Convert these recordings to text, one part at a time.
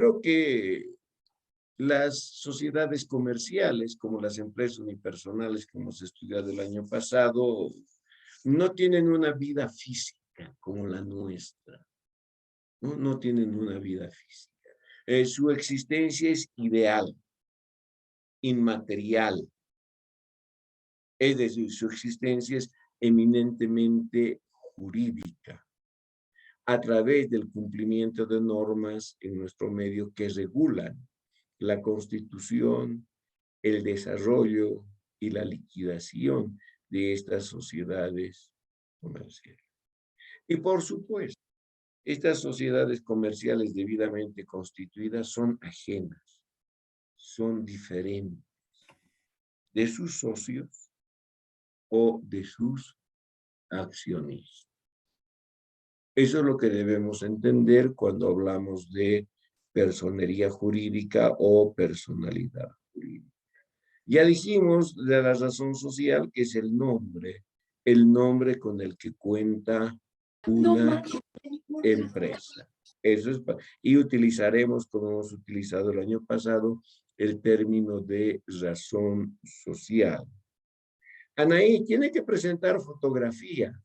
Creo que las sociedades comerciales, como las empresas unipersonales que hemos estudiado el año pasado, no tienen una vida física como la nuestra, ¿no? No tienen una vida física. Su existencia es ideal, inmaterial, es decir, su existencia es eminentemente jurídica, a través del cumplimiento de normas en nuestro medio que regulan la constitución, el desarrollo y la liquidación de estas sociedades comerciales. Y por supuesto, estas sociedades comerciales debidamente constituidas son ajenas, son diferentes de sus socios o de sus accionistas. Eso es lo que debemos entender cuando hablamos de personería jurídica o personalidad jurídica. Ya dijimos de la razón social, que es el nombre con el que cuenta una empresa. Eso es, y utilizaremos, como hemos utilizado el año pasado, el término de razón social. Anaí, tiene que presentar fotografía.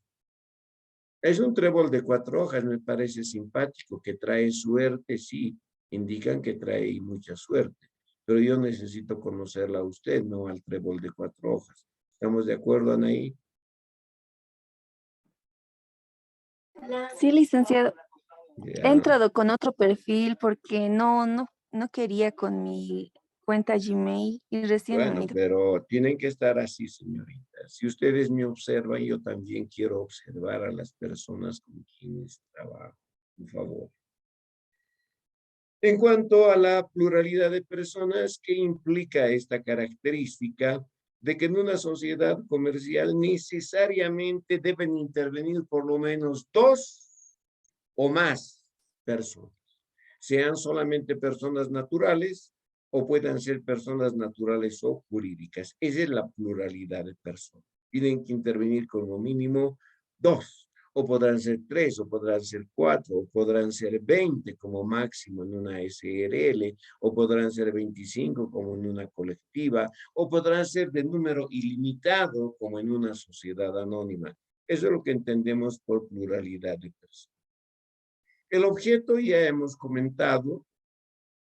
Es un trébol de 4 hojas, me parece simpático, que trae suerte, sí, indican que trae mucha suerte, pero yo necesito conocerla a usted, no al trébol de 4 hojas. ¿Estamos de acuerdo, Anaí? Sí, licenciado. He Ya. entrado con otro perfil porque no quería con mi cuenta Gmail y recién me he Bueno, unido. pero tienen que estar así, señorita. Si ustedes me observan, yo también quiero observar a las personas con quienes trabajo, por favor. En cuanto a la pluralidad de personas, ¿qué implica esta característica de que en una sociedad comercial necesariamente deben intervenir por lo menos 2 o más personas? Sean solamente personas naturales o puedan ser personas naturales o jurídicas. Esa es la pluralidad de personas. Tienen que intervenir como mínimo 2, o podrán ser 3, o podrán ser 4, o podrán ser 20 como máximo en una SRL, o podrán ser 25 como en una colectiva, o podrán ser de número ilimitado como en una sociedad anónima. Eso es lo que entendemos por pluralidad de personas. El objeto ya hemos comentado,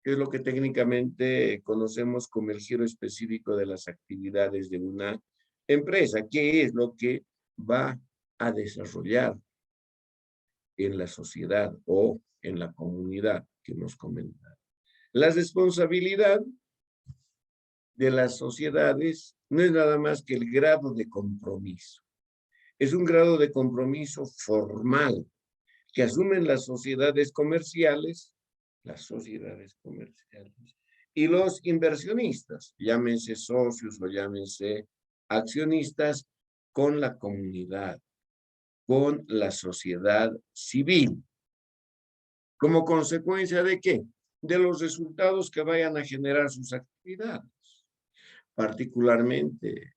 que es lo que técnicamente conocemos como el giro específico de las actividades de una empresa, que es lo que va a desarrollar en la sociedad o en la comunidad que hemos comentado. La responsabilidad de las sociedades no es nada más que el grado de compromiso. Es un grado de compromiso formal que asumen las sociedades comerciales y los inversionistas, llámense socios o llámense accionistas, con la comunidad, con la sociedad civil. ¿Como consecuencia de qué? De los resultados que vayan a generar sus actividades, particularmente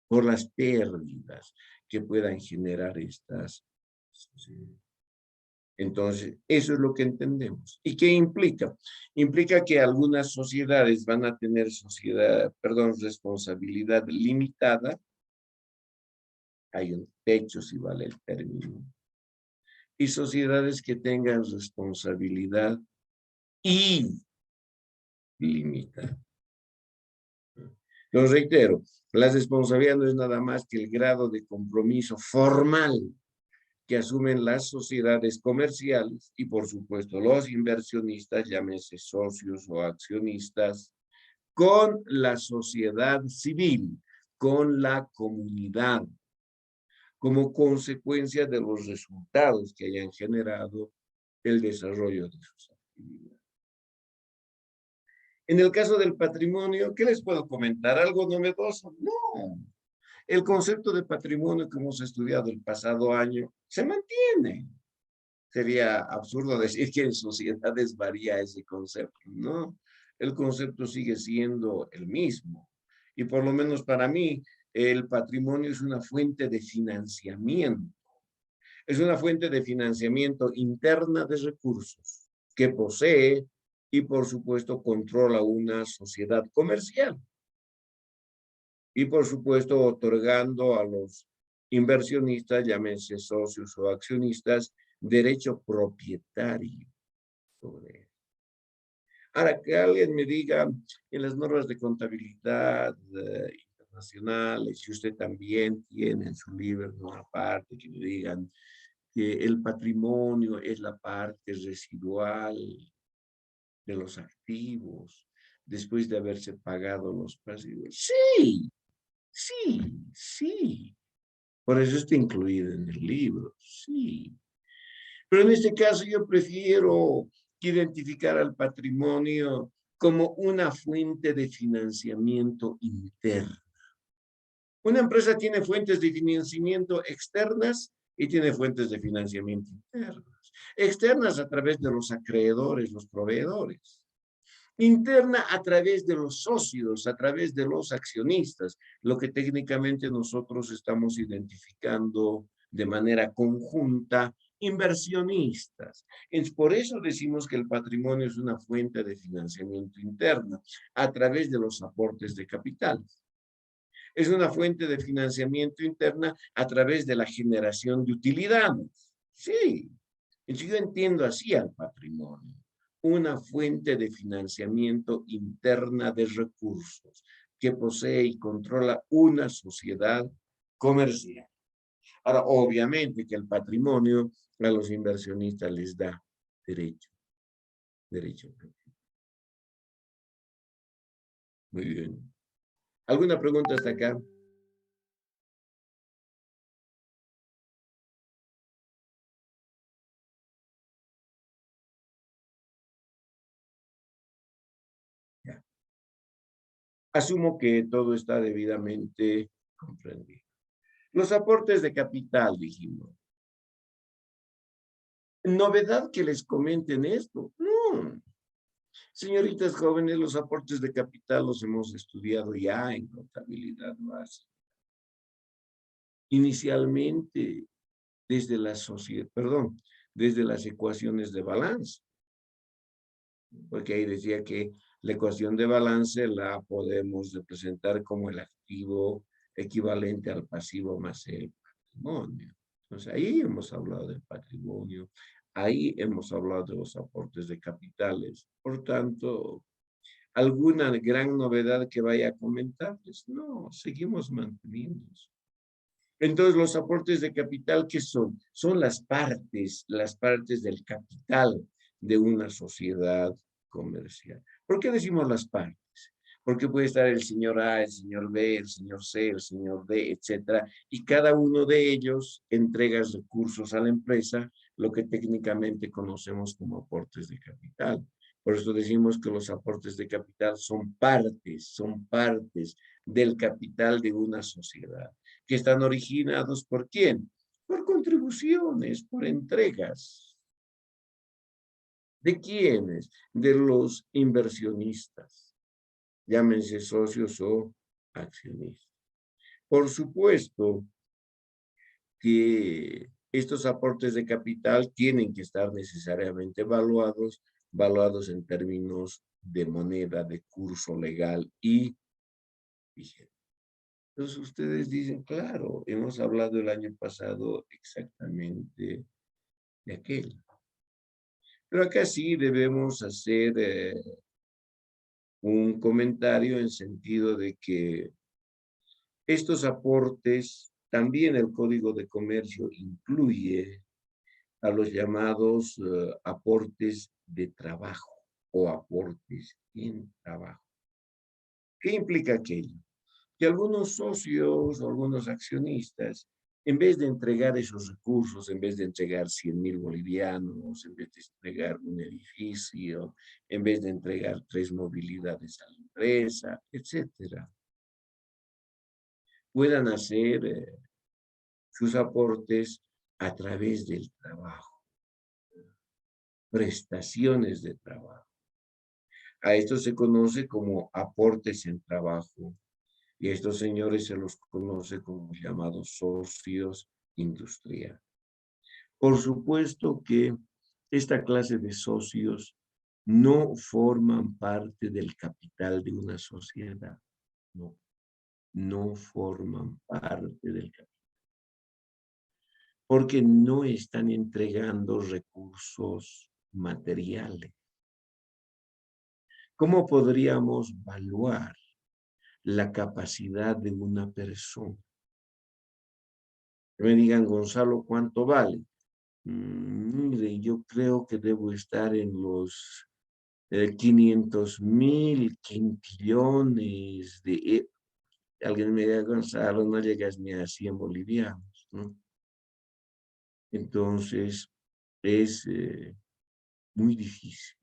por las pérdidas que puedan generar estas sociedades. Entonces, eso es lo que entendemos. ¿Y qué implica? Implica que algunas sociedades van a tener responsabilidad limitada. Hay un techo, si vale el término. Y sociedades que tengan responsabilidad ilimitada. Lo reitero, la responsabilidad no es nada más que el grado de compromiso formal que asumen las sociedades comerciales y, por supuesto, los inversionistas, llámense socios o accionistas, con la sociedad civil, con la comunidad, como consecuencia de los resultados que hayan generado el desarrollo de sus actividades. En el caso del patrimonio, ¿qué les puedo comentar? ¿Algo novedoso? No. El concepto de patrimonio que hemos estudiado el pasado año se mantiene. Sería absurdo decir que en sociedades varía ese concepto, ¿no? El concepto sigue siendo el mismo. Y por lo menos para mí, el patrimonio es una fuente de financiamiento. Es una fuente de financiamiento interna de recursos que posee y por supuesto controla una sociedad comercial. Y por supuesto otorgando a los inversionistas, llámense socios o accionistas, derecho propietario sobre él. Ahora, que alguien me diga, en las normas de contabilidad internacionales, si usted también tiene en su libro una parte que me digan que el patrimonio es la parte residual de los activos después de haberse pagado los pasivos. Sí, sí, sí. Por eso está incluido en el libro, sí. Pero en este caso yo prefiero identificar al patrimonio como una fuente de financiamiento interno. Una empresa tiene fuentes de financiamiento externas y tiene fuentes de financiamiento internas. Externas a través de los acreedores, los proveedores. Interna a través de los socios, a través de los accionistas, lo que técnicamente nosotros estamos identificando de manera conjunta, inversionistas. Es por eso decimos que el patrimonio es una fuente de financiamiento interna, a través de los aportes de capital. Es una fuente de financiamiento interna a través de la generación de utilidades. Sí, yo entiendo así al patrimonio, una fuente de financiamiento interna de recursos que posee y controla una sociedad comercial. Ahora, obviamente que el patrimonio a los inversionistas les da derecho, derecho. Muy bien. ¿Alguna pregunta hasta acá? Ya. Asumo que todo está debidamente comprendido. Los aportes de capital, dijimos. Novedad que les comenten esto. No. Señoritas jóvenes, los aportes de capital los hemos estudiado ya en contabilidad básica. Inicialmente, desde la sociedad, perdón, desde las ecuaciones de balance. Porque ahí decía que la ecuación de balance la podemos representar como el activo equivalente al pasivo más el patrimonio. Entonces ahí hemos hablado del patrimonio, ahí hemos hablado de los aportes de capitales. Por tanto, ¿alguna gran novedad que vaya a comentarles? No, seguimos manteniéndonos. Entonces, los aportes de capital, ¿qué son? Son las partes del capital de una sociedad comercial. ¿Por qué decimos las partes? Porque puede estar el señor A, el señor B, el señor C, el señor D, etcétera, y cada uno de ellos entrega recursos a la empresa, lo que técnicamente conocemos como aportes de capital. Por eso decimos que los aportes de capital son partes del capital de una sociedad que están originados ¿por quién? Por contribuciones, por entregas. ¿De quiénes? De los inversionistas, llámense socios o accionistas. Por supuesto que estos aportes de capital tienen que estar necesariamente valuados en términos de moneda, de curso legal y vigente. Entonces ustedes dicen, claro, hemos hablado el año pasado exactamente de aquel. Pero acá sí debemos hacer un comentario en sentido de que estos aportes, también el Código de Comercio incluye a los llamados aportes de trabajo o aportes en trabajo. ¿Qué implica aquello? Que algunos socios o algunos accionistas, en vez de entregar esos recursos, en vez de entregar 100,000 bolivianos, en vez de entregar un edificio, en vez de entregar 3 movilidades a la empresa, etcétera, puedan hacer sus aportes a través del trabajo, prestaciones de trabajo. A esto se conoce como aportes en trabajo. Y a estos señores se los conoce como llamados socios industriales. Por supuesto que esta clase de socios no forman parte del capital de una sociedad. No, no forman parte del capital. Porque no están entregando recursos materiales. ¿Cómo podríamos evaluar la capacidad de una persona? Que me digan, Gonzalo, ¿cuánto vale? Mire, yo creo que debo estar en los 500.000 quintillones de... Alguien me diga, Gonzalo, no llegas ni a 100 bolivianos, ¿no? Entonces, es muy difícil,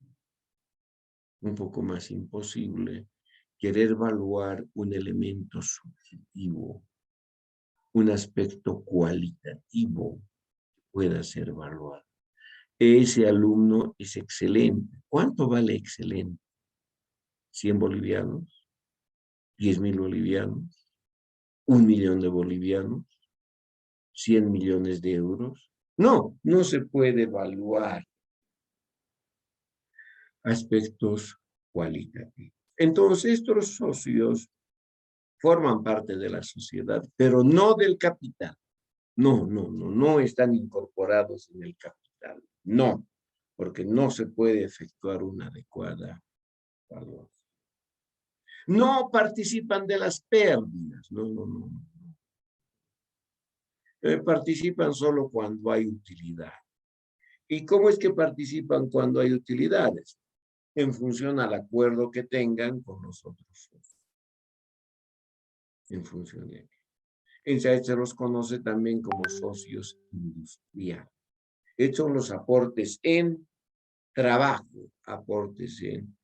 un poco más imposible, querer evaluar un elemento subjetivo, un aspecto cualitativo que pueda ser evaluado. Ese alumno es excelente. ¿Cuánto vale excelente? ¿100 bolivianos? ¿10.000 bolivianos? ¿1.000.000 de bolivianos? ¿100 millones de euros? No, no se puede evaluar aspectos cualitativos. Entonces, estos socios forman parte de la sociedad, pero no del capital. No están incorporados en el capital. No, porque no se puede efectuar una adecuada evaluación. No participan de las pérdidas. No. Participan solo cuando hay utilidad. ¿Y cómo es que participan cuando hay utilidades? En función al acuerdo que tengan con los otros socios. En función de ello. Se los conoce también como socios industriales. Estos son los aportes en trabajo, aportes en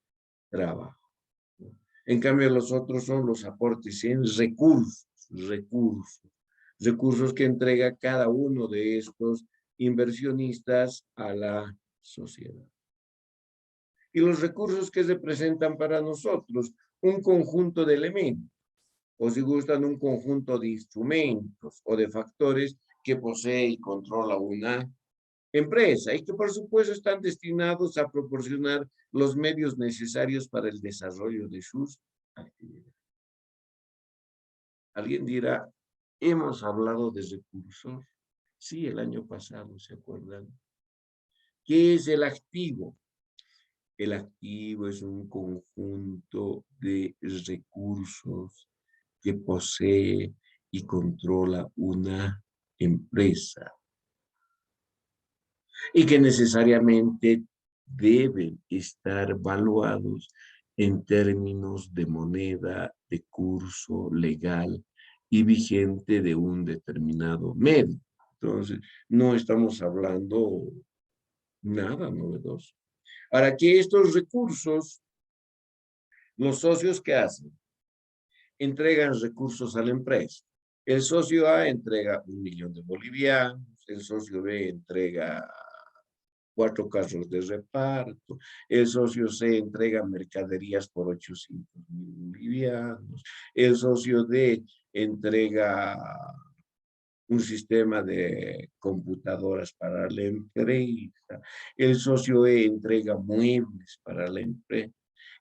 trabajo. En cambio, los otros son los aportes en recursos que entrega cada uno de estos inversionistas a la sociedad. Y los recursos que representan para nosotros un conjunto de elementos, o si gustan, un conjunto de instrumentos o de factores que posee y controla una empresa y que por supuesto están destinados a proporcionar los medios necesarios para el desarrollo de sus actividades. Alguien dirá, hemos hablado de recursos. Sí, el año pasado, ¿se acuerdan? ¿Qué es el activo? El activo es un conjunto de recursos que posee y controla una empresa y que necesariamente deben estar valuados en términos de moneda, de curso legal y vigente de un determinado medio. Entonces, no estamos hablando nada novedoso. Ahora, que estos recursos, los socios, ¿qué hacen? Entregan recursos a la empresa. El socio A entrega 1.000.000 de bolivianos, el socio B entrega 4 carros de reparto, el socio C entrega mercaderías por 800.000 bolivianos, el socio D entrega un sistema de computadoras para la empresa, el socio E entrega muebles para la empresa.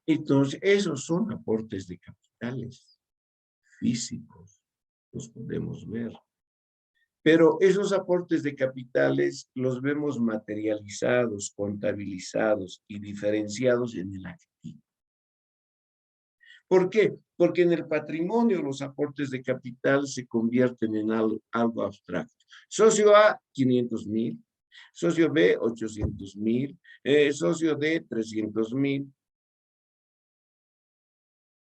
Entonces, esos son aportes de capitales físicos, los podemos ver. Pero esos aportes de capitales los vemos materializados, contabilizados y diferenciados en el activo. ¿Por qué? Porque en el patrimonio los aportes de capital se convierten en algo abstracto. Socio A, 500.000. Socio B, 800.000. Socio D, 300.000.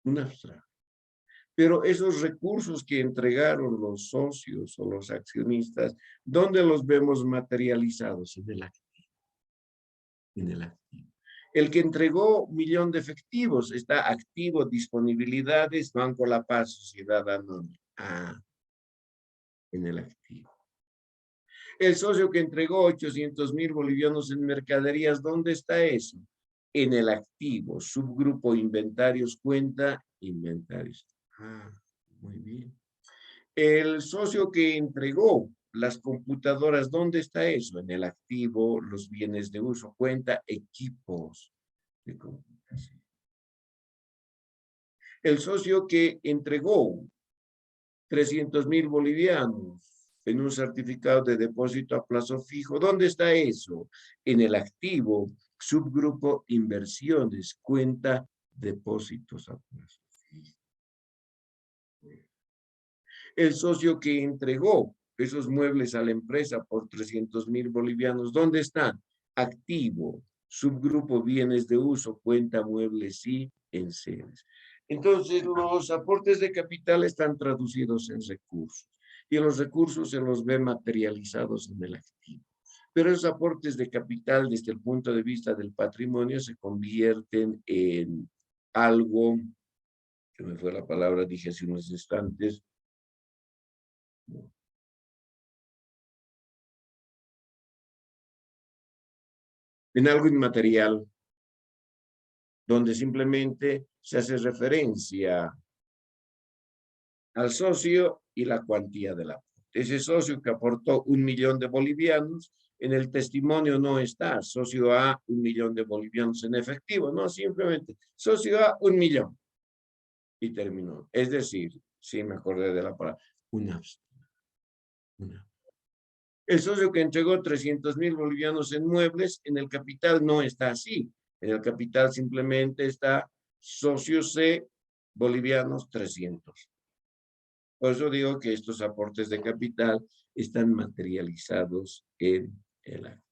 Un abstracto. Pero esos recursos que entregaron los socios o los accionistas, ¿dónde los vemos materializados? En el activo. En el activo. El que entregó 1.000.000 de efectivos está activo, disponibilidades, Banco La Paz, Sociedad Anónima. Ah, en el activo. El socio que entregó 800.000 bolivianos en mercaderías, ¿dónde está eso? En el activo, subgrupo inventarios, cuenta, inventarios. Ah, muy bien. El socio que entregó las computadoras, ¿dónde está eso? En el activo, los bienes de uso, cuenta, equipos. de complicación. El socio que entregó 300,000 bolivianos en un certificado de depósito a plazo fijo. ¿Dónde está eso? En el activo, subgrupo inversiones, cuenta depósitos a plazo fijo. El socio que entregó esos muebles a la empresa por 300,000 bolivianos, ¿dónde están? Activo, subgrupo bienes de uso, cuenta muebles y enseres. Entonces, los aportes de capital están traducidos en recursos y los recursos se los ve materializados en el activo. Pero esos aportes de capital desde el punto de vista del patrimonio se convierten en algo, que me fue la palabra, dije hace unos instantes, en algo inmaterial, donde simplemente se hace referencia al socio y la cuantía del aporte. Ese socio que aportó 1.000.000 de bolivianos, en el testimonio no está socio A, 1.000.000 de bolivianos en efectivo, no, simplemente socio A, 1.000.000. Y terminó. Es decir, sí me acordé de la palabra, una. El socio que entregó 300,000 bolivianos en muebles, en el capital no está así. En el capital simplemente está socio C, bolivianos 300. Por eso digo que estos aportes de capital están materializados en el acto.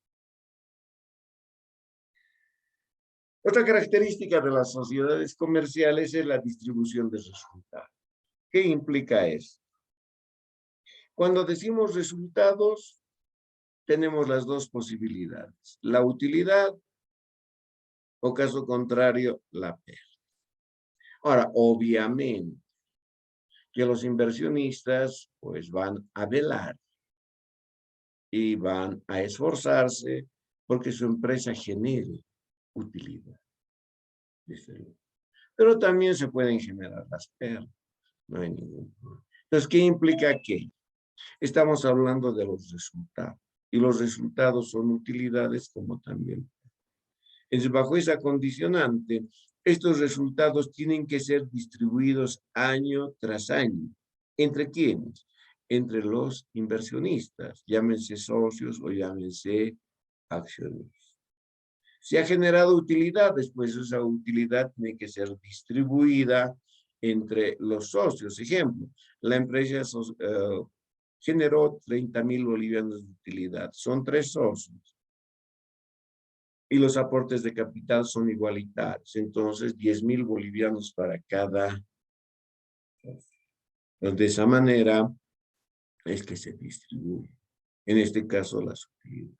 Otra característica de las sociedades comerciales es la distribución de resultados. ¿Qué implica eso? Cuando decimos resultados, tenemos las dos posibilidades, la utilidad o caso contrario, la pérdida. Ahora, obviamente que los inversionistas pues van a velar y van a esforzarse porque su empresa genere utilidad. Pero también se pueden generar las pérdidas, no hay ningún problema. Entonces, ¿qué implica aquello? Estamos hablando de los resultados y los resultados son utilidades como también. Entonces, bajo esa condicionante, estos resultados tienen que ser distribuidos año tras año. ¿Entre quiénes? Entre los inversionistas, llámense socios o llámense accionistas. Se ha generado utilidad, después esa utilidad tiene que ser distribuida entre los socios. Ejemplo, la empresa generó 30,000 bolivianos de utilidad. Son 3 socios. Y los aportes de capital son igualitarios. Entonces, 10,000 bolivianos para cada socio. Entonces, de esa manera es que se distribuye. En este caso, las utilidades.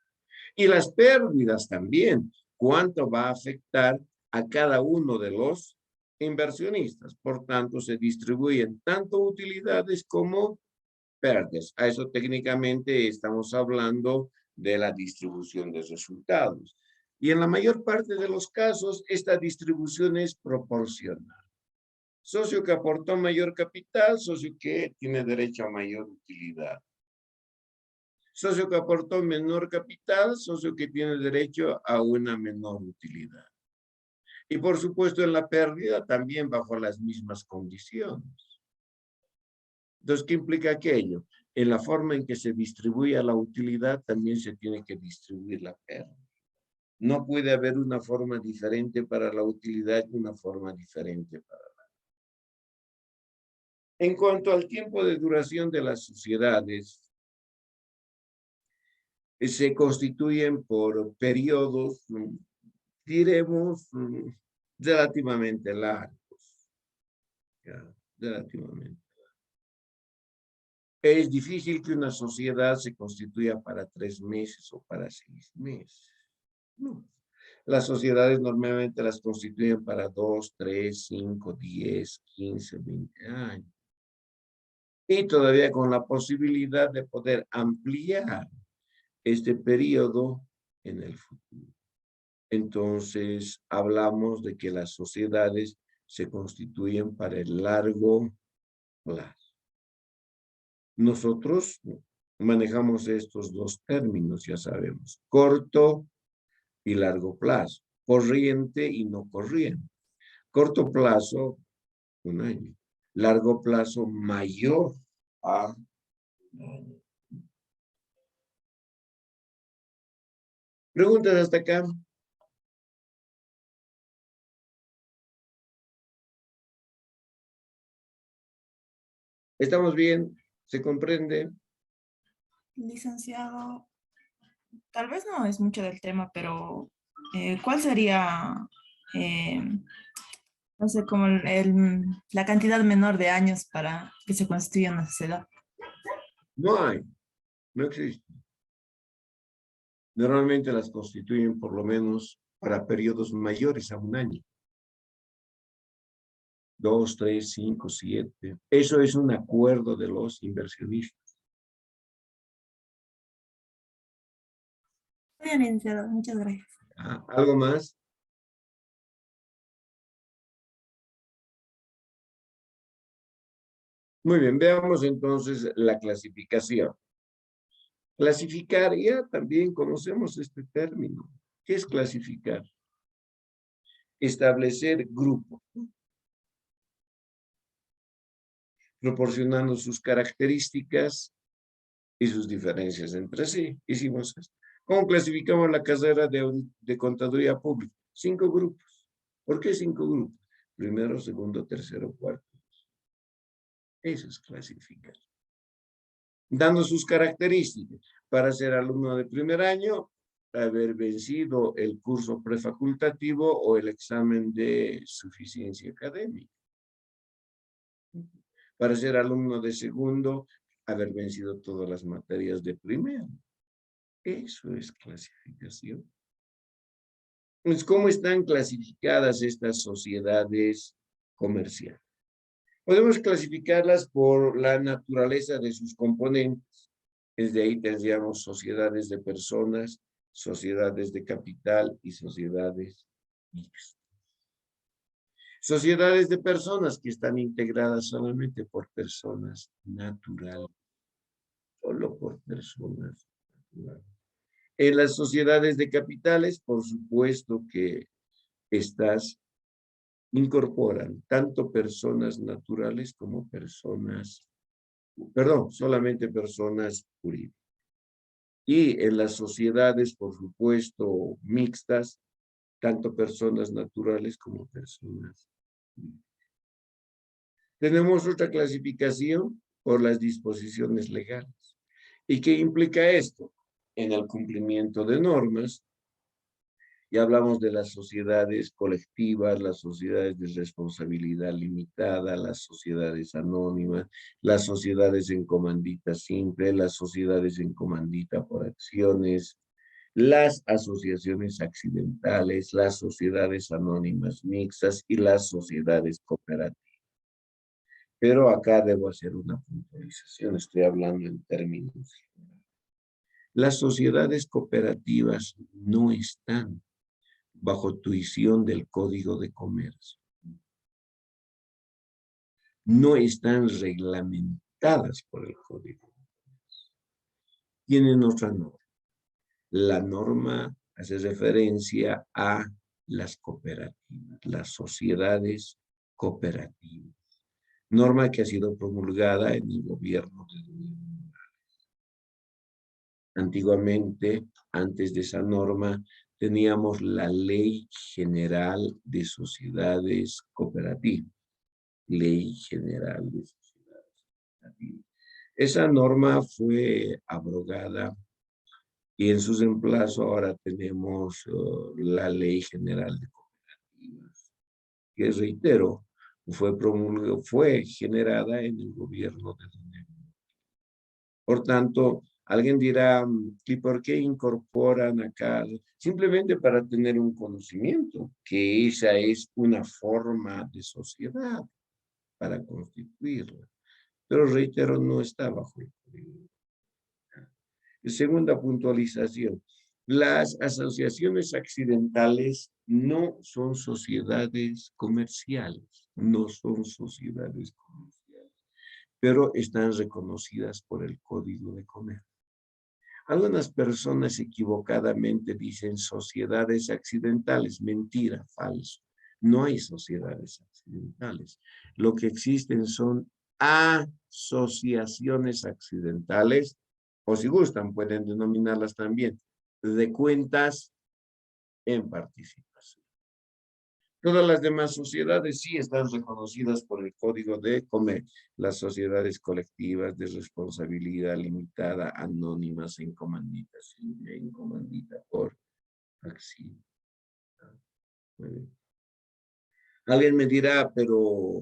Y las pérdidas también. ¿Cuánto va a afectar a cada uno de los inversionistas? Por tanto, se distribuyen tanto utilidades como pérdidas. A eso técnicamente estamos hablando de la distribución de resultados. Y en la mayor parte de los casos, esta distribución es proporcional. Socio que aportó mayor capital, socio que tiene derecho a mayor utilidad. Socio que aportó menor capital, socio que tiene derecho a una menor utilidad. Y por supuesto en la pérdida también bajo las mismas condiciones. Entonces, ¿qué implica aquello? En la forma en que se distribuye la utilidad también se tiene que distribuir la pérdida. No puede haber una forma diferente para la utilidad y una forma diferente para la. En cuanto al tiempo de duración de las sociedades, se constituyen por periodos, diremos, relativamente largos. ¿Ya? Relativamente. Es difícil que una sociedad se constituya para 3 meses o para 6 meses. No. Las sociedades normalmente las constituyen para 2, 3, 5, 10, 15, 20 años. Y todavía con la posibilidad de poder ampliar este periodo en el futuro. Entonces, hablamos de que las sociedades se constituyen para el largo plazo. Nosotros manejamos estos dos términos, ya sabemos, corto y largo plazo. corriente y no corriente. Corto plazo, 1 año. Largo plazo, mayor a 1 año. ¿Preguntas hasta acá? ¿Estamos bien? ¿Se comprende? Licenciado, tal vez no es mucho del tema, pero ¿cuál sería, eh, no sé, como la cantidad menor de años para que se constituya una sociedad? No hay, no existe. Normalmente las constituyen por lo menos para periodos mayores a 1 año. 2, 3, 5, 7. Eso es un acuerdo de los inversionistas. Muy bien, licenciado, muchas gracias. ¿Algo más? Muy bien, veamos entonces la clasificación. Clasificar, ya también conocemos este término. ¿Qué es clasificar? Establecer grupos, proporcionando sus características y sus diferencias entre sí. Hicimos esto. ¿Cómo clasificamos la carrera de contaduría pública? 5 grupos. ¿Por qué 5 grupos? Primero, segundo, tercero, cuarto. Eso es clasificar. Dando sus características. Para ser alumno de primer año, haber vencido el curso prefacultativo o el examen de suficiencia académica. Para ser alumno de segundo, haber vencido todas las materias de primero. Eso es clasificación. Pues, ¿cómo están clasificadas estas sociedades comerciales? Podemos clasificarlas por la naturaleza de sus componentes. Desde ahí tendríamos sociedades de personas, sociedades de capital y sociedades mixtas. Sociedades de personas que están integradas solamente por personas naturales. Solo por personas naturales. En las sociedades de capitales, por supuesto que estas incorporan tanto personas naturales como personas, solamente personas jurídicas. Y en las sociedades, por supuesto, mixtas, tanto personas naturales como personas jurídicas. Tenemos otra clasificación por las disposiciones legales. ¿Y qué implica esto? En el cumplimiento de normas, ya hablamos de las sociedades colectivas, las sociedades de responsabilidad limitada, las sociedades anónimas, las sociedades en comandita simple, las sociedades en comandita por acciones, las asociaciones accidentales, las sociedades anónimas mixtas y las sociedades cooperativas. Pero acá debo hacer una puntualización, estoy hablando en términos generales. Las sociedades cooperativas no están bajo tuición del Código de Comercio. No están reglamentadas por el Código de Comercio. Tienen otra norma. La norma hace referencia a las cooperativas, las sociedades cooperativas. Norma que ha sido promulgada en el gobierno de Evo Morales. Antiguamente, antes de esa norma, teníamos la Ley General de Sociedades Cooperativas. Ley General de Sociedades Cooperativas. Esa norma fue abrogada y en su reemplazo ahora tenemos la Ley General de Cooperativas, que reitero, fue generada en el gobierno de Don Evo. Por tanto, alguien dirá, ¿y por qué incorporan acá? Simplemente para tener un conocimiento, que esa es una forma de sociedad para constituirla. Pero reitero, no está bajo el código. Segunda puntualización. Las asociaciones accidentales no son sociedades comerciales, no son sociedades comerciales, pero están reconocidas por el Código de Comercio. Algunas personas equivocadamente dicen sociedades accidentales. Mentira, falso. No hay sociedades accidentales. Lo que existen son asociaciones accidentales, o si gustan, pueden denominarlas también, de cuentas en participación. Todas las demás sociedades sí están reconocidas por el Código de Comercio. Las sociedades colectivas de responsabilidad limitada, anónimas, en comandita, simple, en comandita por acción. Muy bien. Alguien me dirá, pero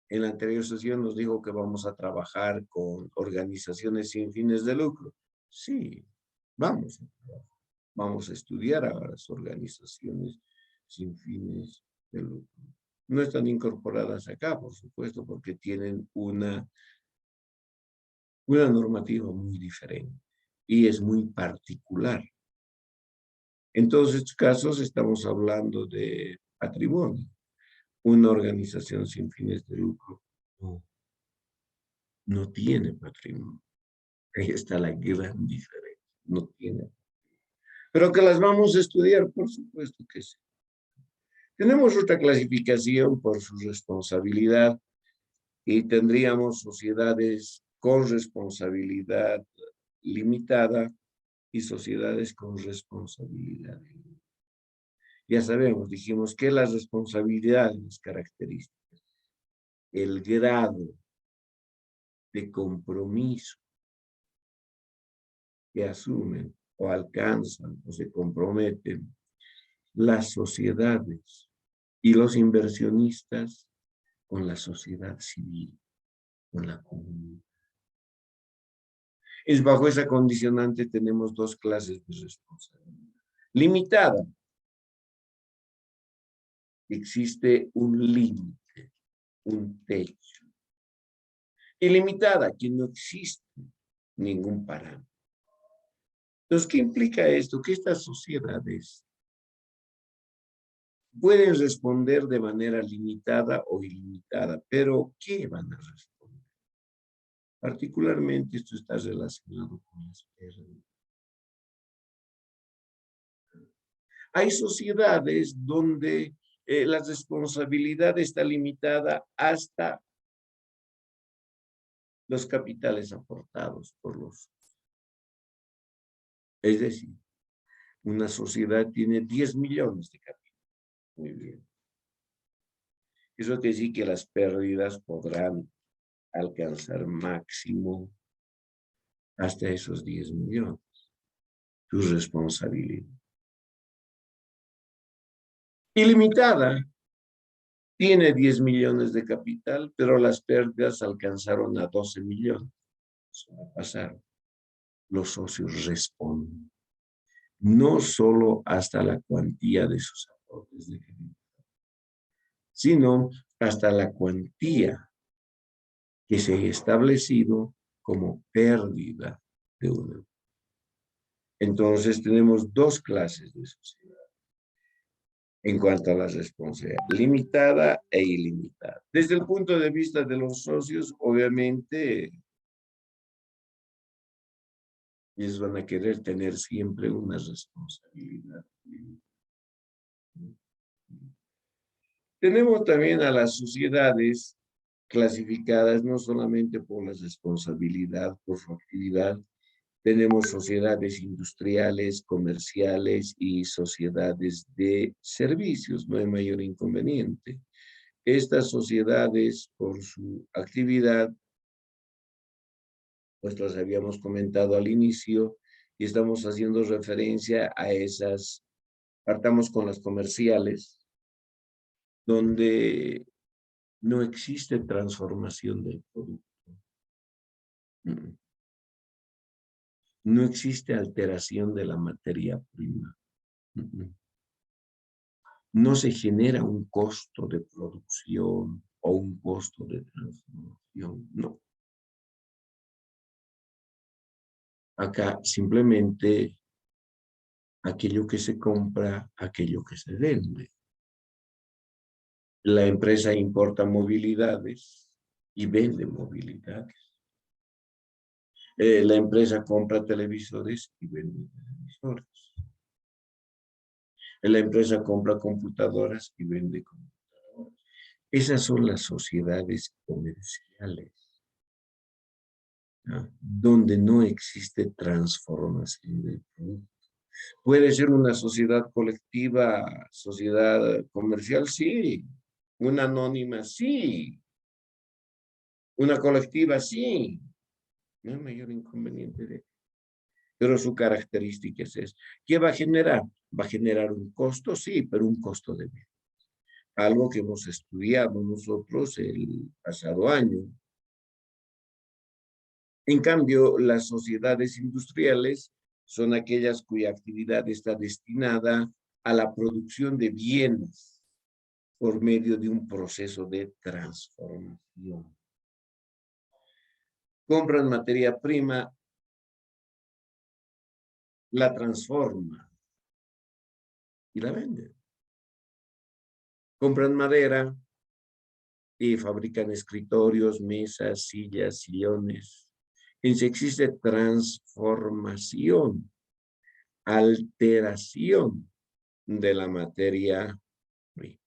en la anterior sesión nos dijo que vamos a trabajar con organizaciones sin fines de lucro. Sí, vamos a trabajar. Vamos a estudiar a las organizaciones sin fines de lucro. No están incorporadas acá, por supuesto, porque tienen una normativa muy diferente y es muy particular. En todos estos casos estamos hablando de patrimonio. Una organización sin fines de lucro no tiene patrimonio. Ahí está la gran diferencia. No tiene. Pero que las vamos a estudiar, por supuesto que sí. Tenemos otra clasificación por su responsabilidad y tendríamos sociedades con responsabilidad limitada y sociedades con responsabilidad limitada. Ya sabemos, dijimos que las responsabilidades características, el grado de compromiso que asumen o alcanzan o se comprometen las sociedades y los inversionistas con la sociedad civil, con la comunidad. Es bajo esa condicionante tenemos dos clases de responsabilidad. Limitada. Existe un límite, un techo. Ilimitada, que no existe ningún parámetro. Entonces, ¿qué implica esto? Que estas sociedades pueden responder de manera limitada o ilimitada, pero ¿qué van a responder? Particularmente esto está relacionado con las pérdidas. Hay sociedades donde la responsabilidad está limitada hasta los capitales aportados por los. Es decir, una sociedad tiene 10 millones de capital. Muy bien. Eso quiere decir que las pérdidas podrán alcanzar máximo hasta esos 10 millones. Tu responsabilidad. Ilimitada. Tiene 10 millones de capital, pero las pérdidas alcanzaron a 12 millones. Eso va a pasar. Los socios responden. No solo hasta la cuantía de sus aportes de crédito, sino hasta la cuantía que se ha establecido como pérdida de una. Entonces tenemos dos clases de sociedad en cuanto a la responsabilidad, limitada e ilimitada. Desde el punto de vista de los socios, obviamente, ellos van a querer tener siempre una responsabilidad. Tenemos también a las sociedades clasificadas no solamente por la responsabilidad, por su actividad, tenemos sociedades industriales, comerciales y sociedades de servicios, no hay mayor inconveniente. Estas sociedades, por su actividad, pues las habíamos comentado al inicio y estamos haciendo referencia a esas, partamos con las comerciales, donde no existe transformación del producto. No existe alteración de la materia prima. No se genera un costo de producción o un costo de transformación, no. Acá simplemente aquello que se compra, aquello que se vende. La empresa importa movilidades y vende movilidades. La empresa compra televisores y vende televisores. La empresa compra computadoras y vende computadoras. Esas son las sociedades comerciales, ¿no? Donde no existe transformación del producto. Puede ser una sociedad colectiva, sociedad comercial, sí. Una anónima, sí. Una colectiva, sí. No hay mayor inconveniente de. Pero su característica es esa. ¿Qué va a generar? Va a generar un costo, sí, pero un costo de vida. Algo que hemos estudiado nosotros el pasado año. En cambio, las sociedades industriales son aquellas cuya actividad está destinada a la producción de bienes por medio de un proceso de transformación. Compran materia prima, la transforman y la venden. Compran madera y fabrican escritorios, mesas, sillas, sillones. En sí existe transformación, alteración de la materia prima.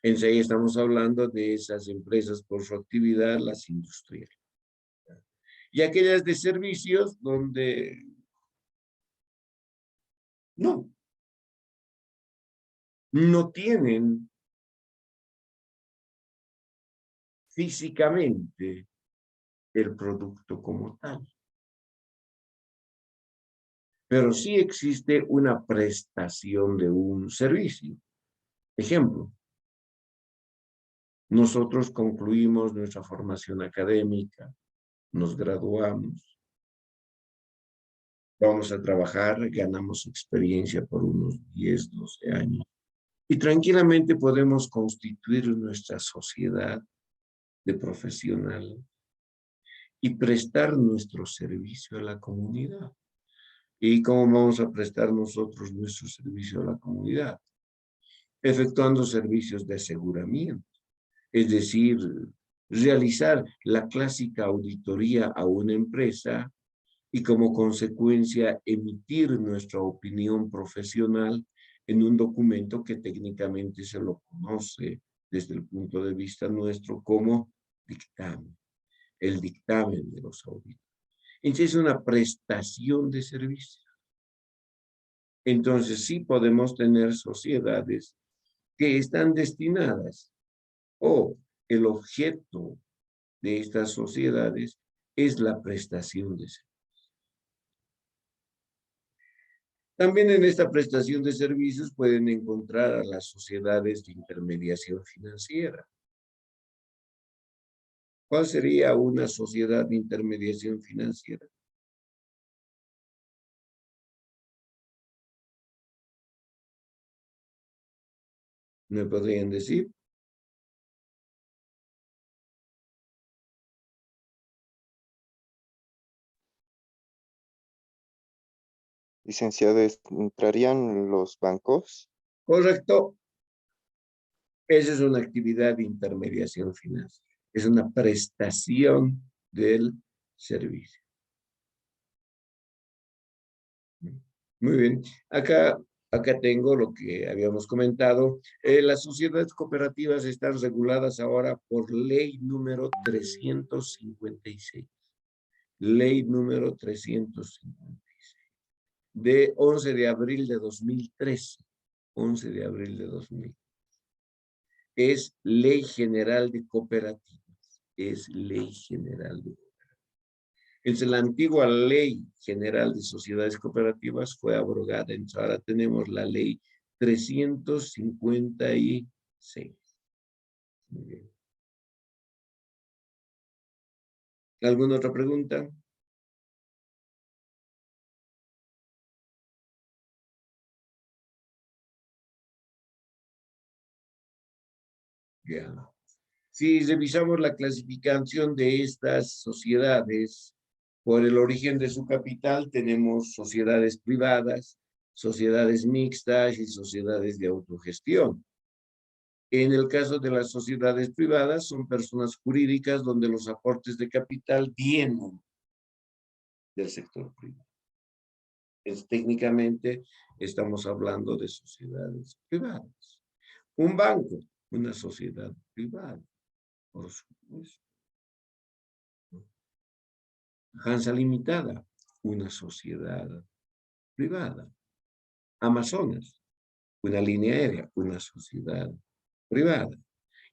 En sí estamos hablando de esas empresas por su actividad, las industriales. Y aquellas de servicios donde no tienen físicamente el producto como tal. Pero sí existe una prestación de un servicio. Ejemplo, nosotros concluimos nuestra formación académica, nos graduamos, vamos a trabajar, ganamos experiencia por unos 10, 12 años y tranquilamente podemos constituir nuestra sociedad de profesionales y prestar nuestro servicio a la comunidad. ¿Y cómo vamos a prestar nosotros nuestro servicio a la comunidad? Efectuando servicios de aseguramiento, es decir, realizar la clásica auditoría a una empresa y como consecuencia emitir nuestra opinión profesional en un documento que técnicamente se lo conoce desde el punto de vista nuestro como dictamen, el dictamen de los auditores. Entonces es una prestación de servicio. Entonces sí podemos tener sociedades que están destinadas o el objeto de estas sociedades es la prestación de servicios. También en esta prestación de servicios pueden encontrar a las sociedades de intermediación financiera. ¿Cuál sería una sociedad de intermediación financiera? ¿Me podrían decir? Licenciado, ¿entrarían los bancos? Correcto. Esa es una actividad de intermediación financiera. Es una prestación del servicio. Muy bien. Acá tengo lo que habíamos comentado. Las sociedades cooperativas están reguladas ahora por ley número 356. Ley número 356. De 11 de abril de 2013. 11 de abril de 2013. Es Ley General de Cooperativas. Es Ley General de Cooperativas. Entonces, la antigua Ley General de Sociedades Cooperativas fue abrogada. Entonces, ahora tenemos la Ley 356. Muy bien. ¿Alguna otra pregunta? Ya. Si revisamos la clasificación de estas sociedades por el origen de su capital, tenemos sociedades privadas, sociedades mixtas y sociedades de autogestión. En el caso de las sociedades privadas, son personas jurídicas donde los aportes de capital vienen del sector privado. Técnicamente estamos hablando de sociedades privadas. Un banco, una sociedad privada, por supuesto. Hansa Limitada, una sociedad privada. Amazonas, una línea aérea, una sociedad privada.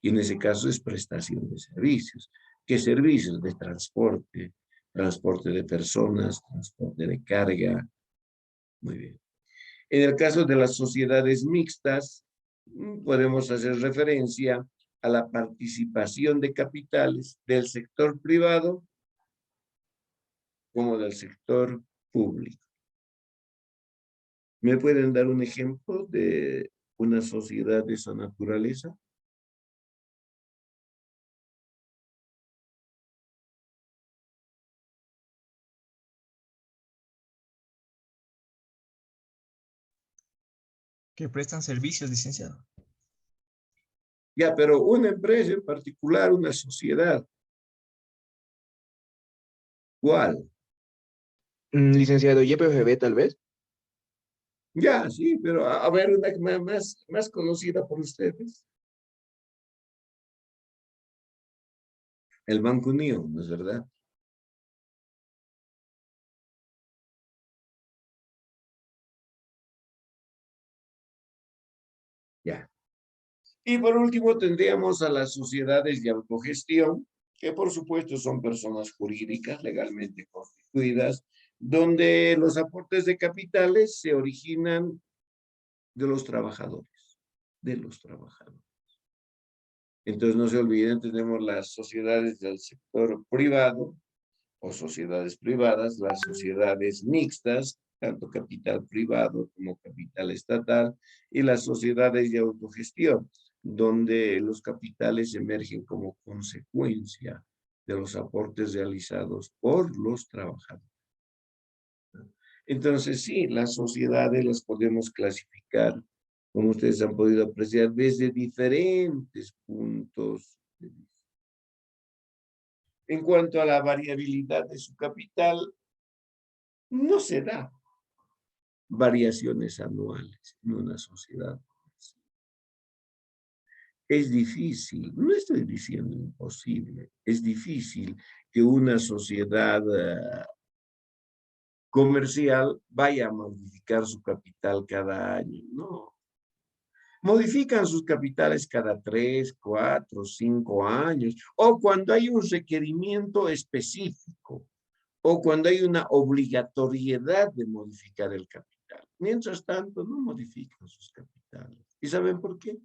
Y en ese caso es prestación de servicios. ¿Qué servicios? De transporte, transporte de personas, transporte de carga. Muy bien. En el caso de las sociedades mixtas, podemos hacer referencia a la participación de capitales del sector privado como del sector público. ¿Me pueden dar un ejemplo de una sociedad de esa naturaleza? Que prestan servicios, licenciado. Ya, pero una empresa en particular, una sociedad. ¿Cuál? Licenciado, YPFB tal vez. Ya, sí, pero a ver, una más conocida por ustedes. El Banco Unión, ¿no es verdad? Ya. Y por último tendríamos a las sociedades de autogestión, que por supuesto son personas jurídicas legalmente constituidas, donde los aportes de capitales se originan de los trabajadores, Entonces no se olviden, tenemos las sociedades del sector privado o sociedades privadas, las sociedades mixtas, tanto capital privado como capital estatal, y las sociedades de autogestión, donde los capitales emergen como consecuencia de los aportes realizados por los trabajadores. Entonces, sí, las sociedades las podemos clasificar, como ustedes han podido apreciar, desde diferentes puntos de vista. En cuanto a la variabilidad de su capital, no se da variaciones anuales en una sociedad. Es difícil, no estoy diciendo imposible, es difícil que una sociedad comercial vaya a modificar su capital cada año, no. Modifican sus capitales cada 3, 4, 5 años, o cuando hay un requerimiento específico, o cuando hay una obligatoriedad de modificar el capital. Mientras tanto, no modifican sus capitales. ¿Y saben por qué?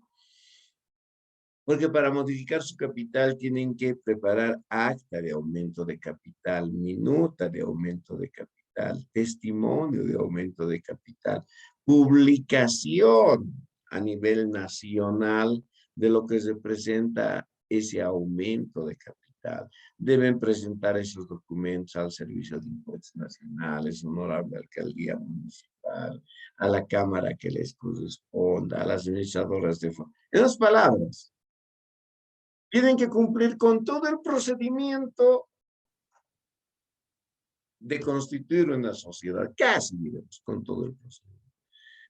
Porque para modificar su capital tienen que preparar acta de aumento de capital, minuta de aumento de capital, testimonio de aumento de capital, publicación a nivel nacional de lo que representa ese aumento de capital. Deben presentar esos documentos al Servicio de Impuestos Nacionales, honorable alcaldía municipal, a la Cámara que les corresponda, a las administradoras de fondos. En otras palabras, tienen que cumplir con todo el procedimiento de constituir una sociedad, casi digamos, con todo el procedimiento.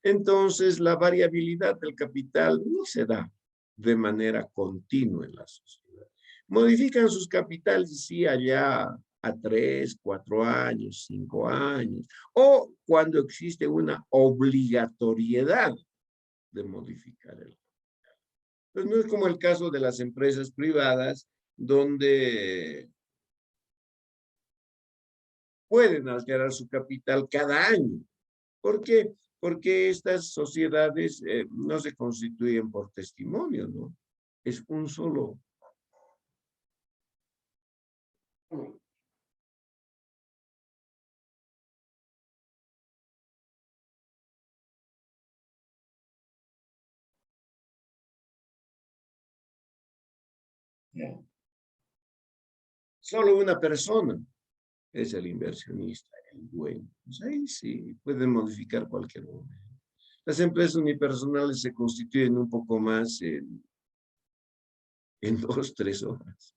Entonces, la variabilidad del capital no se da de manera continua en la sociedad. Modifican sus capitales, sí, allá a 3, 4 años, 5 años, o cuando existe una obligatoriedad de modificar el capital. Pues no es como el caso de las empresas privadas, donde pueden alterar su capital cada año. ¿Por qué? Porque estas sociedades no se constituyen por testimonio, ¿no? Es un solo. Solo una persona es el inversionista, el dueño. Pues ahí sí, pueden modificar cualquier momento. Las empresas unipersonales se constituyen un poco más en 2, 3 horas.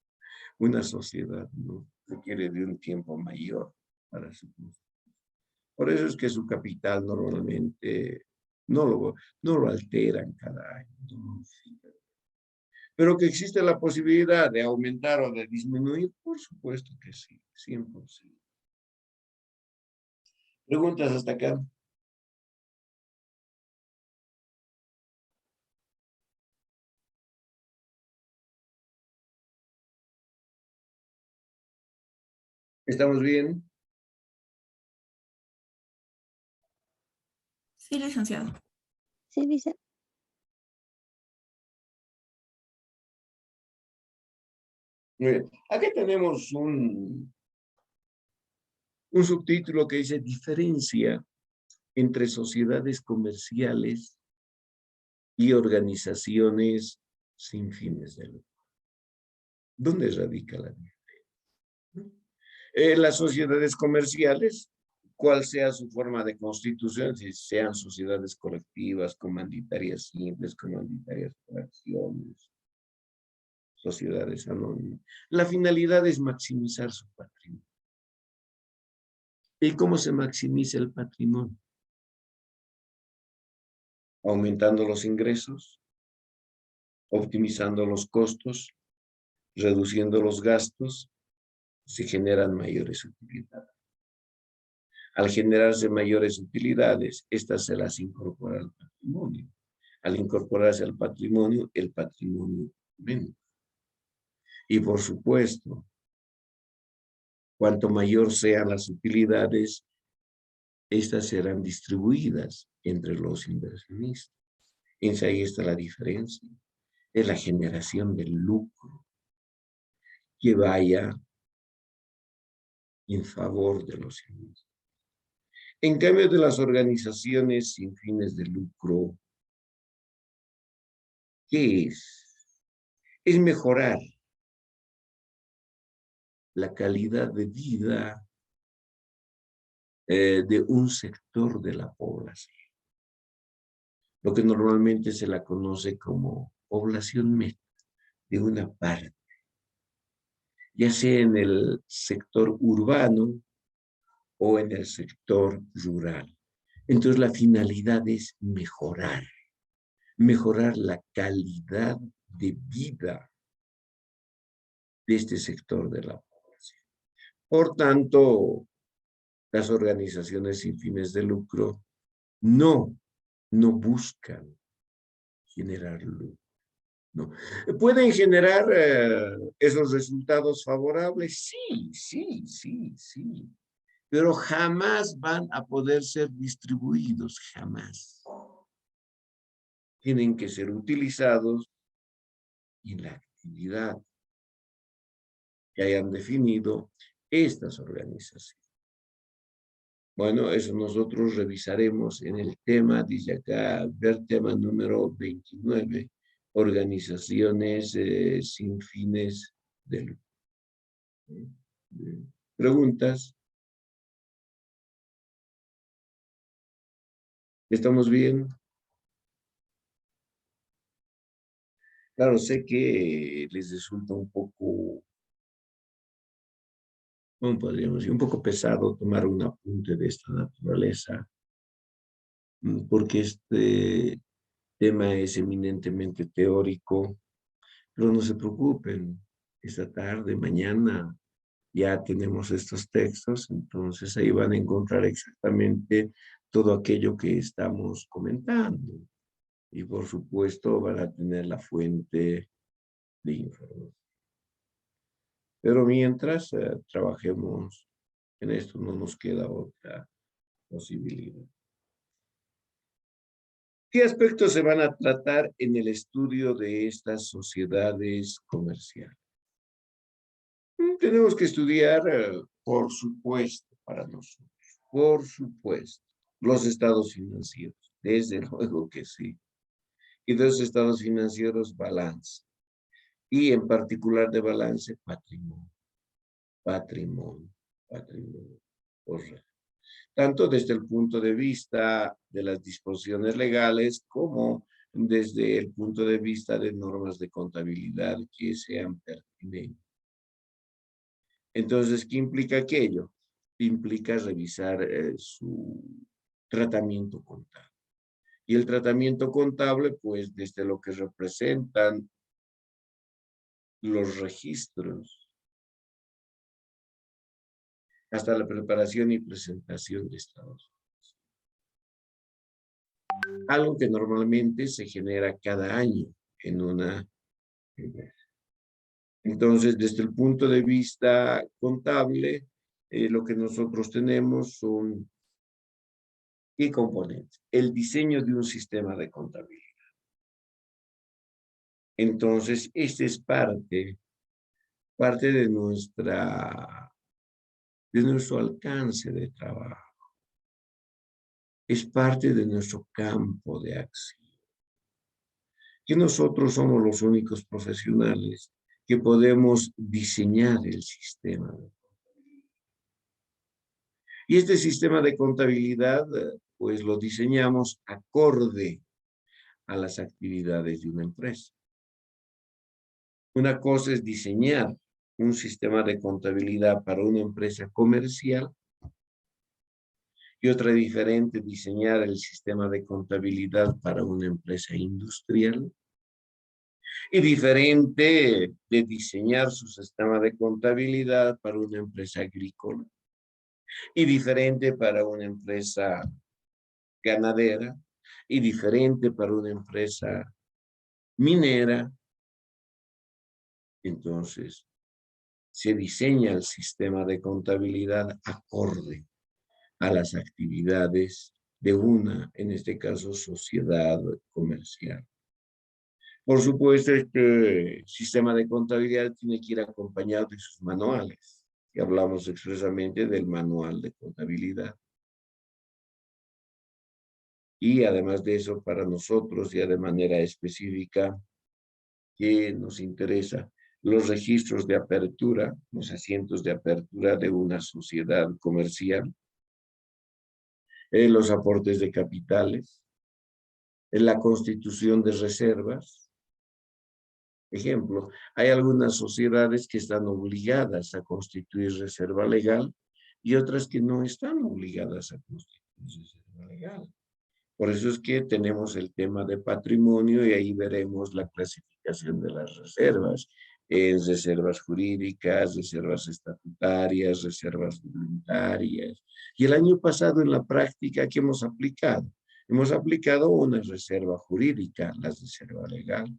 Una sociedad, ¿no? Requiere de un tiempo mayor. para su construcción. Por eso es que su capital normalmente no lo alteran cada año. ¿No? Pero que existe la posibilidad de aumentar o de disminuir, por supuesto que sí, 100%. ¿Preguntas hasta acá? ¿Estamos bien? Sí, licenciado. Sí, dice. Muy bien. Aquí tenemos un subtítulo que dice diferencia entre sociedades comerciales y organizaciones sin fines de lucro. ¿Dónde radica la diferencia? Las sociedades comerciales, cual sea su forma de constitución, si sean sociedades colectivas, comanditarias simples, comanditarias por acciones, sociedades anónimas. La finalidad es maximizar su patrimonio. ¿Y cómo se maximiza el patrimonio? Aumentando los ingresos, optimizando los costos, reduciendo los gastos, se generan mayores utilidades. Al generarse mayores utilidades, estas se las incorpora al patrimonio. Al incorporarse al patrimonio, el patrimonio aumenta. Y por supuesto, cuanto mayor sean las utilidades, estas serán distribuidas entre los inversionistas. Entonces ahí está la diferencia. Es la generación del lucro que vaya en favor de los inversionistas. En cambio de las organizaciones sin fines de lucro, ¿qué es? Es mejorar la calidad de vida de un sector de la población. Lo que normalmente se la conoce como población meta, de una parte, ya sea en el sector urbano o en el sector rural. Entonces la finalidad es mejorar la calidad de vida de este sector de la población. Por tanto, las organizaciones sin fines de lucro no buscan generar lucro. No. ¿Pueden generar esos resultados favorables? Sí. Pero jamás van a poder ser distribuidos, jamás. Tienen que ser utilizados en la actividad que hayan definido estas organizaciones. Bueno, eso nosotros revisaremos en el tema, dice acá, ver tema número 29, organizaciones sin fines de lucro. ¿Preguntas? ¿Estamos bien? Claro, sé que les resulta un poco, ¿cómo podríamos decir? Un poco pesado tomar un apunte de esta naturaleza, porque este tema es eminentemente teórico, pero no se preocupen, esta tarde, mañana, ya tenemos estos textos, entonces ahí van a encontrar exactamente todo aquello que estamos comentando. Y por supuesto van a tener la fuente de información. Pero mientras trabajemos en esto, no nos queda otra posibilidad. ¿Qué aspectos se van a tratar en el estudio de estas sociedades comerciales? Tenemos que estudiar, por supuesto, para nosotros, por supuesto, los estados financieros, desde luego que sí. Y de los estados financieros, balance. Y en particular de balance, patrimonio. Patrimonio. Correcto. Tanto desde el punto de vista de las disposiciones legales como desde el punto de vista de normas de contabilidad que sean pertinentes. Entonces, ¿qué implica aquello? implica revisar su tratamiento contable. Y el tratamiento contable, pues, desde lo que representan los registros, hasta la preparación y presentación de estados. Algo que normalmente se genera cada año en una empresa. Entonces, desde el punto de vista contable, lo que nosotros tenemos son ¿qué componentes? El diseño de un sistema de contabilidad. Entonces, este es parte de nuestro alcance de trabajo. Es parte de nuestro campo de acción. Que nosotros somos los únicos profesionales que podemos diseñar el sistema de contabilidad. Y este sistema de contabilidad, pues lo diseñamos acorde a las actividades de una empresa. Una cosa es diseñar un sistema de contabilidad para una empresa comercial y otra diferente diseñar el sistema de contabilidad para una empresa industrial y diferente de diseñar su sistema de contabilidad para una empresa agrícola y diferente para una empresa ganadera y diferente para una empresa minera. Entonces, se diseña el sistema de contabilidad acorde a las actividades de una, en este caso, sociedad comercial. Por supuesto, este sistema de contabilidad tiene que ir acompañado de sus manuales. Y hablamos expresamente del manual de contabilidad. Y además de eso, para nosotros, ya de manera específica, que nos interesa, los registros de apertura, los asientos de apertura de una sociedad comercial, los aportes de capitales, la constitución de reservas. Ejemplo, hay algunas sociedades que están obligadas a constituir reserva legal y otras que no están obligadas a constituir reserva legal. Por eso es que tenemos el tema de patrimonio y ahí veremos la clasificación de las reservas. Reservas jurídicas, reservas estatutarias, reservas voluntarias. Y el año pasado en la práctica, ¿qué hemos aplicado? Hemos aplicado una reserva jurídica, la reserva legal.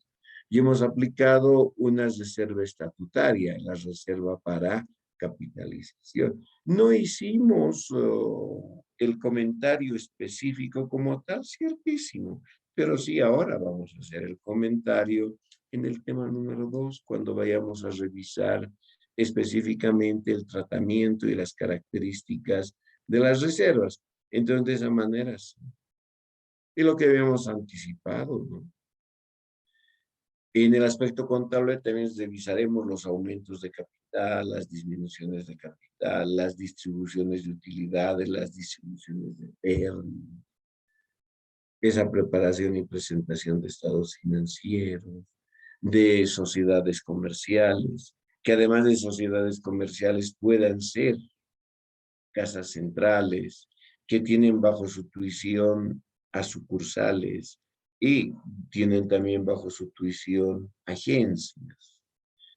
Y hemos aplicado una reserva estatutaria, la reserva para capitalización. No hicimos el comentario específico como tal, ciertísimo, pero sí ahora vamos a hacer el comentario en el tema número 2, cuando vayamos a revisar específicamente el tratamiento y las características de las reservas. Entonces, de esa manera, sí. Y lo que habíamos anticipado, ¿no? En el aspecto contable también revisaremos los aumentos de capital, las disminuciones de capital, las distribuciones de utilidades, las distribuciones de pérdidas, esa preparación y presentación de estados financieros, de sociedades comerciales, que además de sociedades comerciales puedan ser casas centrales, que tienen bajo su tuición a sucursales, y tienen también bajo su tuición agencias.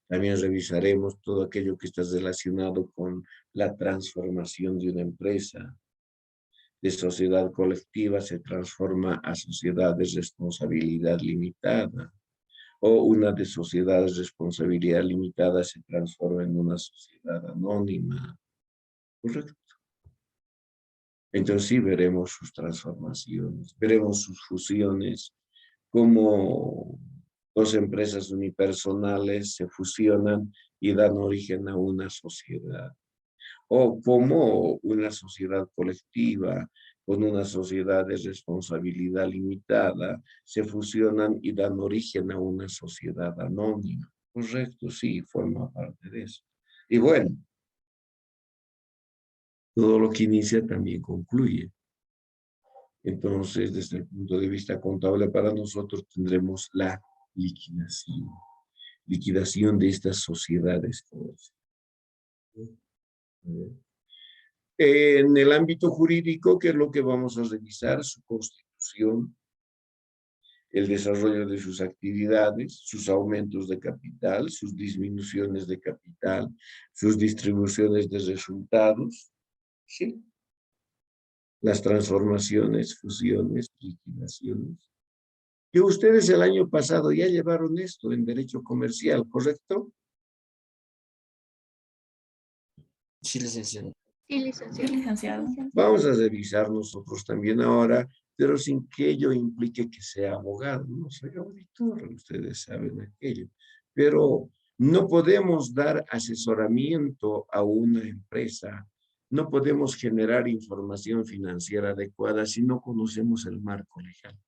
También revisaremos todo aquello que está relacionado con la transformación de una empresa. De sociedad colectiva se transforma a sociedad de responsabilidad limitada. O una de sociedades de responsabilidad limitada se transforma en una sociedad anónima. Correcto. Entonces sí veremos sus transformaciones, veremos sus fusiones, cómo dos empresas unipersonales se fusionan y dan origen a una sociedad. O cómo una sociedad colectiva con una sociedad de responsabilidad limitada se fusionan y dan origen a una sociedad anónima. Correcto, sí, forma parte de eso. Y bueno, todo lo que inicia también concluye. Entonces, desde el punto de vista contable, para nosotros tendremos la liquidación. Liquidación de estas sociedades. En el ámbito jurídico, ¿qué es lo que vamos a revisar? Su constitución, el desarrollo de sus actividades, sus aumentos de capital, sus disminuciones de capital, sus distribuciones de resultados, ¿sí? Las transformaciones, fusiones, liquidaciones. Que ustedes el año pasado ya llevaron esto en derecho comercial, ¿correcto? Sí, licenciado. Sí, Sí, licenciado. Vamos a revisar nosotros también ahora, pero sin que ello implique que sea abogado. No soy auditor, ustedes saben aquello. Pero no podemos dar asesoramiento a una empresa, no podemos generar información financiera adecuada si no conocemos el marco legal.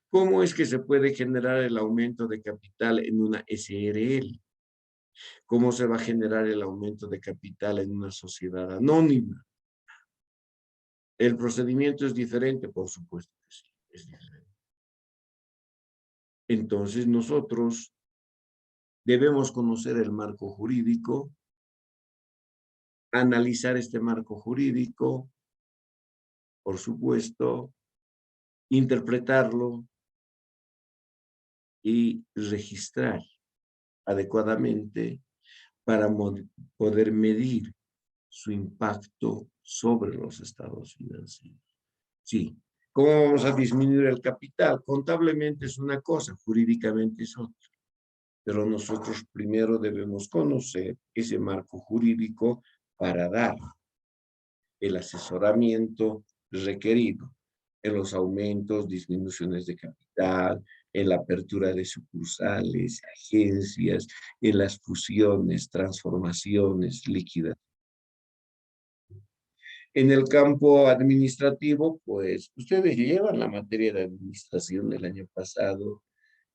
¿Cómo es que se puede generar el aumento de capital en una SRL? ¿Cómo se va a generar el aumento de capital en una sociedad anónima? ¿El procedimiento es diferente? Por supuesto que sí, es diferente. Entonces nosotros debemos conocer el marco jurídico, analizar este marco jurídico, por supuesto, interpretarlo y registrar adecuadamente para poder medir su impacto sobre los estados financieros. Sí. ¿Cómo vamos a disminuir el capital? Contablemente es una cosa, jurídicamente es otra. Pero nosotros primero debemos conocer ese marco jurídico para dar el asesoramiento requerido en los aumentos, disminuciones de capital, en la apertura de sucursales, agencias, en las fusiones, transformaciones, líquidas. En el campo administrativo, pues ustedes llevan la materia de administración del año pasado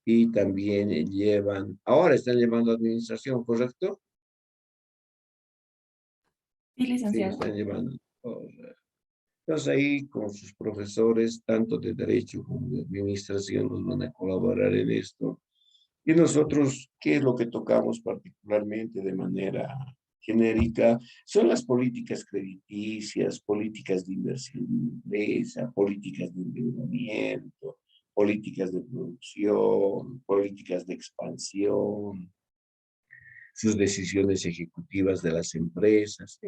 y también llevan, ahora están llevando administración, ¿correcto? Sí, Sí, licenciado. están llevando. Entonces ahí con sus profesores, tanto de Derecho como de Administración, nos van a colaborar en esto. Y nosotros, ¿qué es lo que tocamos particularmente de manera genérica? Son las políticas crediticias, políticas de inversión en empresa, políticas de endeudamiento, políticas de producción, políticas de expansión, sus decisiones ejecutivas de las empresas,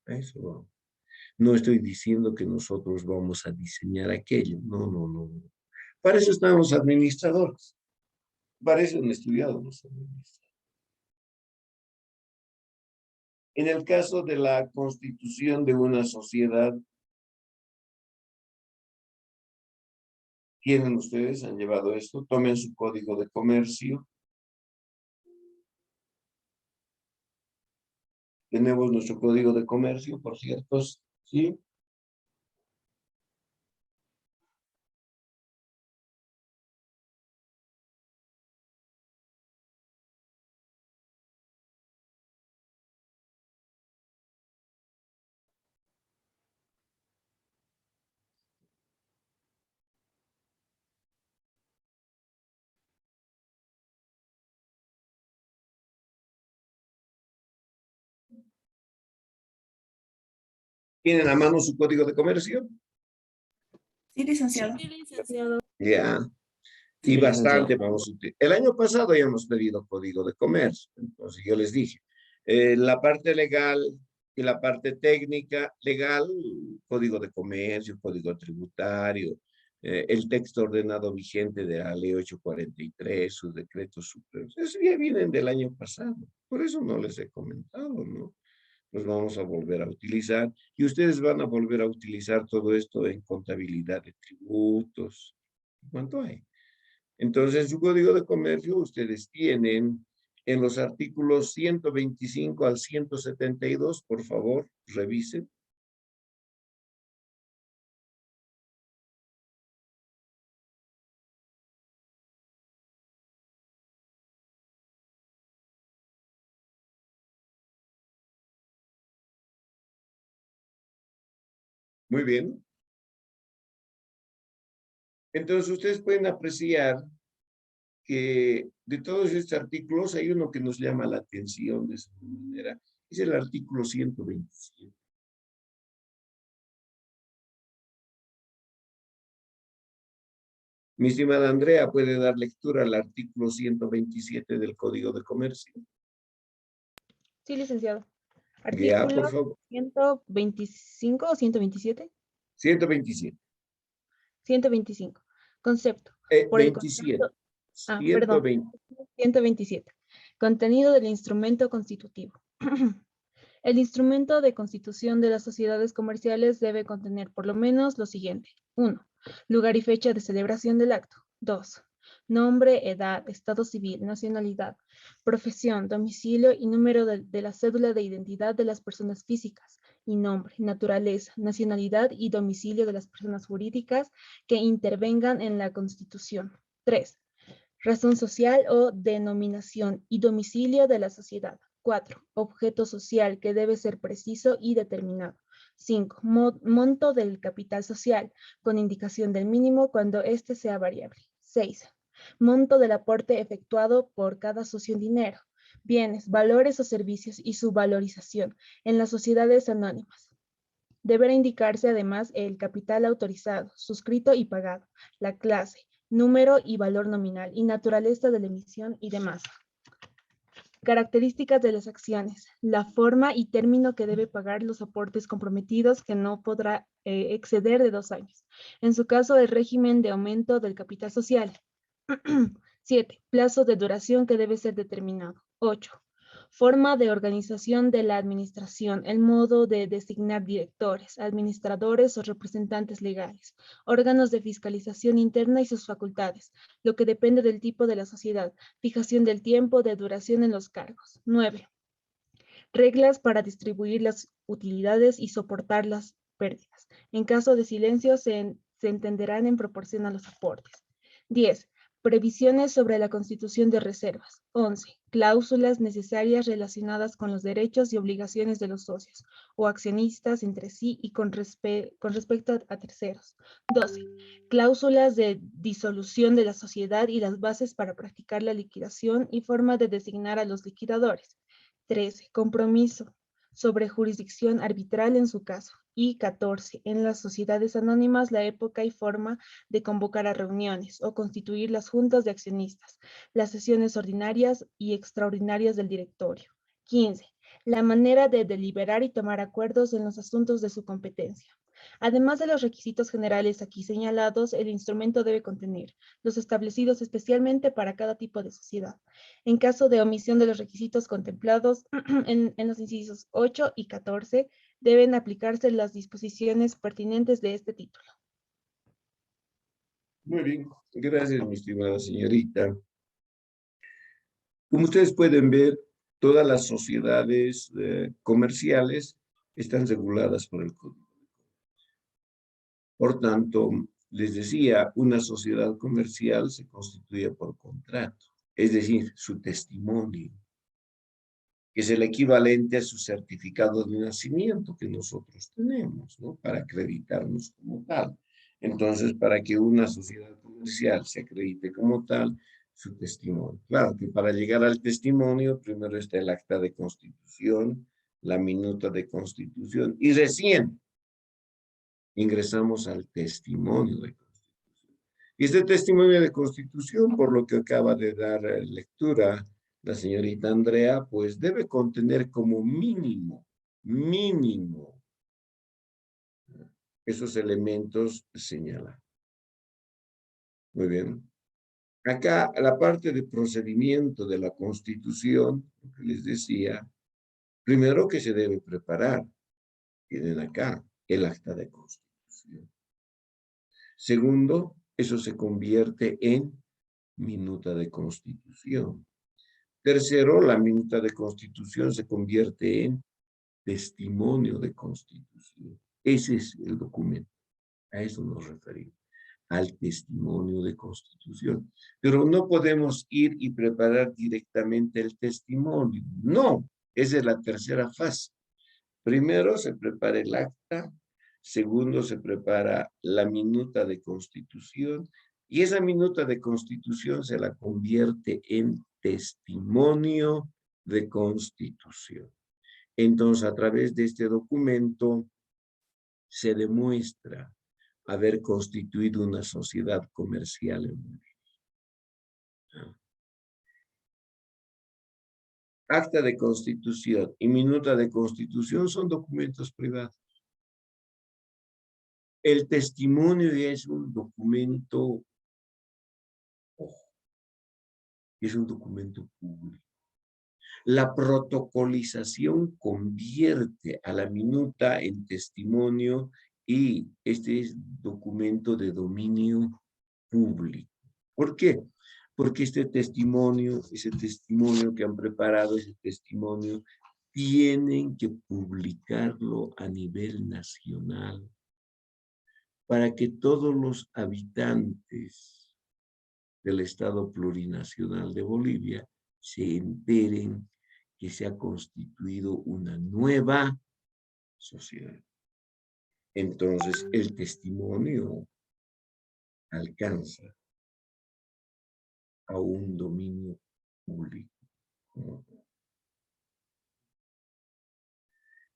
eso. No estoy diciendo que nosotros vamos a diseñar aquello, no. Para eso estamos administradores, para eso han estudiado los administradores. En el caso de la constitución de una sociedad, tienen ustedes, han llevado esto, tomen su código de comercio. Tenemos nuestro código de comercio, por cierto, ¿sí? ¿Tienen a mano su código de comercio? Sí, licenciado. Ya. Sí, Y licenciado. bastante vamos a utilizar. El año pasado ya hemos pedido código de comercio. Entonces yo les dije, la parte legal y la parte técnica legal, código de comercio, código tributario, el texto ordenado vigente de la ley 843, sus decretos supremos. Eso ya vienen del año pasado. Por eso no les he comentado, ¿no? Los vamos a volver a utilizar y ustedes van a volver a utilizar todo esto en contabilidad de tributos. ¿Cuánto hay? Entonces, su código de comercio ustedes tienen en los artículos 125 al 172, por favor, revisen. Muy bien. Entonces, ustedes pueden apreciar que de todos estos artículos hay uno que nos llama la atención de esa manera, Es el artículo 127. Mi estimada Andrea, ¿puede dar lectura al artículo 127 del Código de Comercio? Sí, licenciado. Ya, por Artículo favor. 125 o 127. 127. 125. Concepto. Por el 27. concepto. Perdón. 120. 127. Contenido del instrumento constitutivo. El instrumento de constitución de las sociedades comerciales debe contener por lo menos lo siguiente. 1. Lugar y fecha de celebración del acto. 2. Nombre, edad, estado civil, nacionalidad, profesión, domicilio y número de la cédula de identidad de las personas físicas, y nombre, naturaleza, nacionalidad y domicilio de las personas jurídicas que intervengan en la Constitución. 3. Razón social o denominación y domicilio de la sociedad. 4. Objeto social que debe ser preciso y determinado. 5. Monto del capital social, con indicación del mínimo cuando éste sea variable. 6. Monto del aporte efectuado por cada socio en dinero, bienes, valores o servicios y su valorización en las sociedades anónimas. Deberá indicarse además el capital autorizado, suscrito y pagado, la clase, número y valor nominal y naturaleza de la emisión y demás. Características de las acciones, la forma y término que debe pagar los aportes comprometidos que no podrá exceder de 2 años. En su caso, el régimen de aumento del capital social. 7. Plazo de duración que debe ser determinado. 8. Forma de organización de la administración, el modo de designar directores, administradores o representantes legales, órganos de fiscalización interna y sus facultades, lo que depende del tipo de la sociedad, fijación del tiempo de duración en los cargos. 9. Reglas para distribuir las utilidades y soportar las pérdidas. En caso de silencio, se entenderán en proporción a los aportes. 10. Previsiones sobre la constitución de reservas. 11. Cláusulas necesarias relacionadas con los derechos y obligaciones de los socios o accionistas entre sí y con respecto a terceros. 12. Cláusulas de disolución de la sociedad y las bases para practicar la liquidación y forma de designar a los liquidadores. 13. Compromiso sobre jurisdicción arbitral en su caso. Y 14. En las sociedades anónimas, la época y forma de convocar a reuniones o constituir las juntas de accionistas, las sesiones ordinarias y extraordinarias del directorio. 15. La manera de deliberar y tomar acuerdos en los asuntos de su competencia. Además de los requisitos generales aquí señalados, el instrumento debe contener los establecidos especialmente para cada tipo de sociedad. En caso de omisión de los requisitos contemplados en los incisos 8 y 14, deben aplicarse las disposiciones pertinentes de este título. Muy bien. Gracias, mi estimada señorita. Como ustedes pueden ver, todas las sociedades comerciales están reguladas por el Código. Por tanto, les decía, una sociedad comercial se constituye por contrato, es decir, su testimonio, que es el equivalente a su certificado de nacimiento que nosotros tenemos, ¿no? Para acreditarnos como tal. Entonces, para que una sociedad comercial se acredite como tal, su testimonio. Claro que para llegar al testimonio, primero está el acta de constitución, la minuta de constitución, y recién ingresamos al testimonio de constitución. Y este testimonio de constitución, por lo que acaba de dar lectura la señorita Andrea, pues debe contener como mínimo esos elementos señalados. Muy bien. Acá, la parte de procedimiento de la Constitución, lo que les decía, primero que se debe preparar, tienen acá el acta de constitución. Segundo, eso se convierte en minuta de constitución. Tercero, la minuta de constitución se convierte en testimonio de constitución. Ese es el documento. A eso nos referimos, al testimonio de constitución. Pero no podemos ir y preparar directamente el testimonio. No, esa es la tercera fase. Primero se prepara el acta, segundo se prepara la minuta de constitución y esa minuta de constitución se la convierte en testimonio de constitución. Entonces, a través de este documento se demuestra haber constituido una sociedad comercial en Bolivia. Acta de constitución y minuta de constitución son documentos privados. El testimonio es un documento, ojo, es un documento público. La protocolización convierte a la minuta en testimonio y este es documento de dominio público. ¿Por qué? Porque ese testimonio que han preparado, ese testimonio, tienen que publicarlo a nivel nacional para que todos los habitantes del Estado Plurinacional de Bolivia se enteren que se ha constituido una nueva sociedad. Entonces, el testimonio alcanza a un dominio público.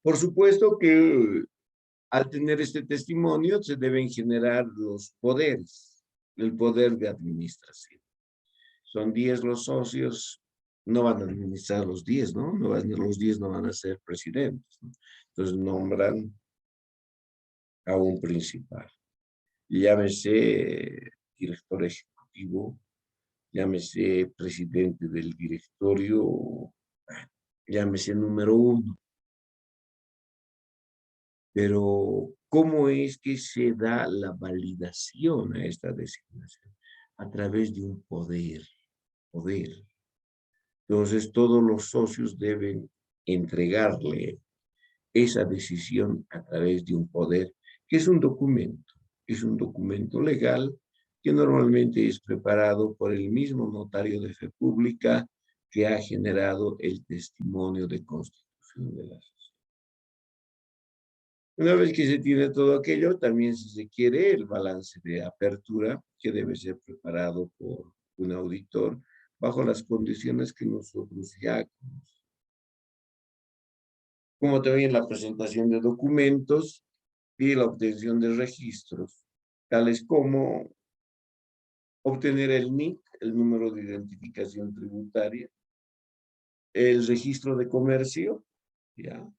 Por supuesto que al tener este testimonio se deben generar los poderes, el poder de administración. Son 10 los socios, no van a administrar los 10, ¿no? Los 10 no van a ser presidentes, ¿no? Entonces nombran a un principal. Llámese director ejecutivo, llámese presidente del directorio, llámese número 1. Pero, ¿cómo es que se da la validación a esta designación? A través de un poder. Entonces, todos los socios deben entregarle esa decisión a través de un poder, que es un documento legal que normalmente es preparado por el mismo notario de fe pública que ha generado el testimonio de constitución de la sociedad. Una vez que se tiene todo aquello, también se quiere el balance de apertura, que debe ser preparado por un auditor bajo las condiciones que nosotros ya conocemos. Como también la presentación de documentos y la obtención de registros, tales como obtener el NIC, el número de identificación tributaria, el registro de comercio, ya.